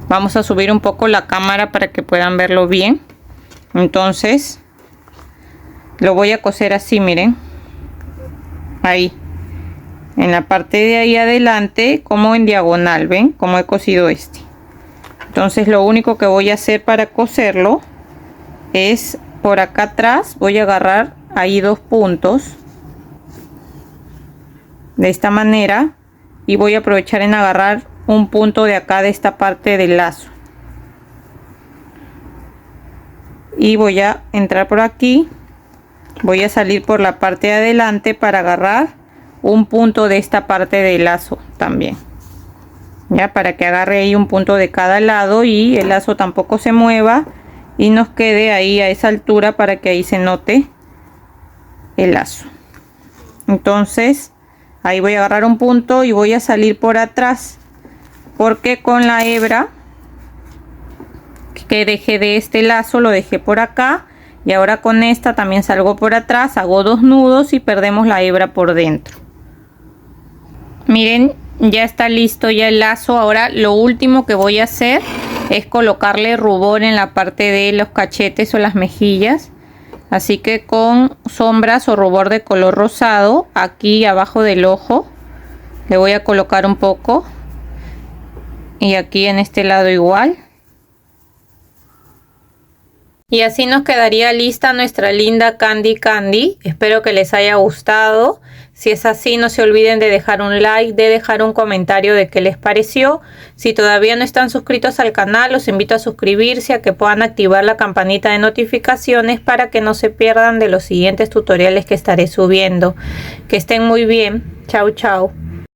vamos a subir un poco la cámara para que puedan verlo bien. Entonces lo voy a coser así, miren, ahí en la parte de ahí adelante, como en diagonal. ¿Ven cómo he cosido este? Entonces lo único que voy a hacer para coserlo es por acá atrás, voy a agarrar ahí 2 puntos de esta manera y voy a aprovechar en agarrar un punto de acá de esta parte del lazo y voy a entrar por aquí, voy a salir por la parte de adelante para agarrar un punto de esta parte del lazo también, ya, para que agarre ahí un punto de cada lado y el lazo tampoco se mueva y nos quede ahí a esa altura para que ahí se note el lazo. Entonces ahí voy a agarrar un punto y voy a salir por atrás, porque con la hebra que dejé de este lazo lo dejé por acá, y ahora con esta también salgo por atrás, hago 2 nudos y perdemos la hebra por dentro. Miren, ya está listo ya el lazo. Ahora lo último que voy a hacer es colocarle rubor en la parte de los cachetes o las mejillas, así que con sombras o rubor de color rosado aquí abajo del ojo le voy a colocar un poco, y aquí en este lado igual. Y así nos quedaría lista nuestra linda Candy Candy. Espero que les haya gustado. Si es así, no se olviden de dejar un like, de dejar un comentario de qué les pareció. Si todavía no están suscritos al canal, los invito a suscribirse, a que puedan activar la campanita de notificaciones para que no se pierdan de los siguientes tutoriales que estaré subiendo. Que estén muy bien. Chao, chao.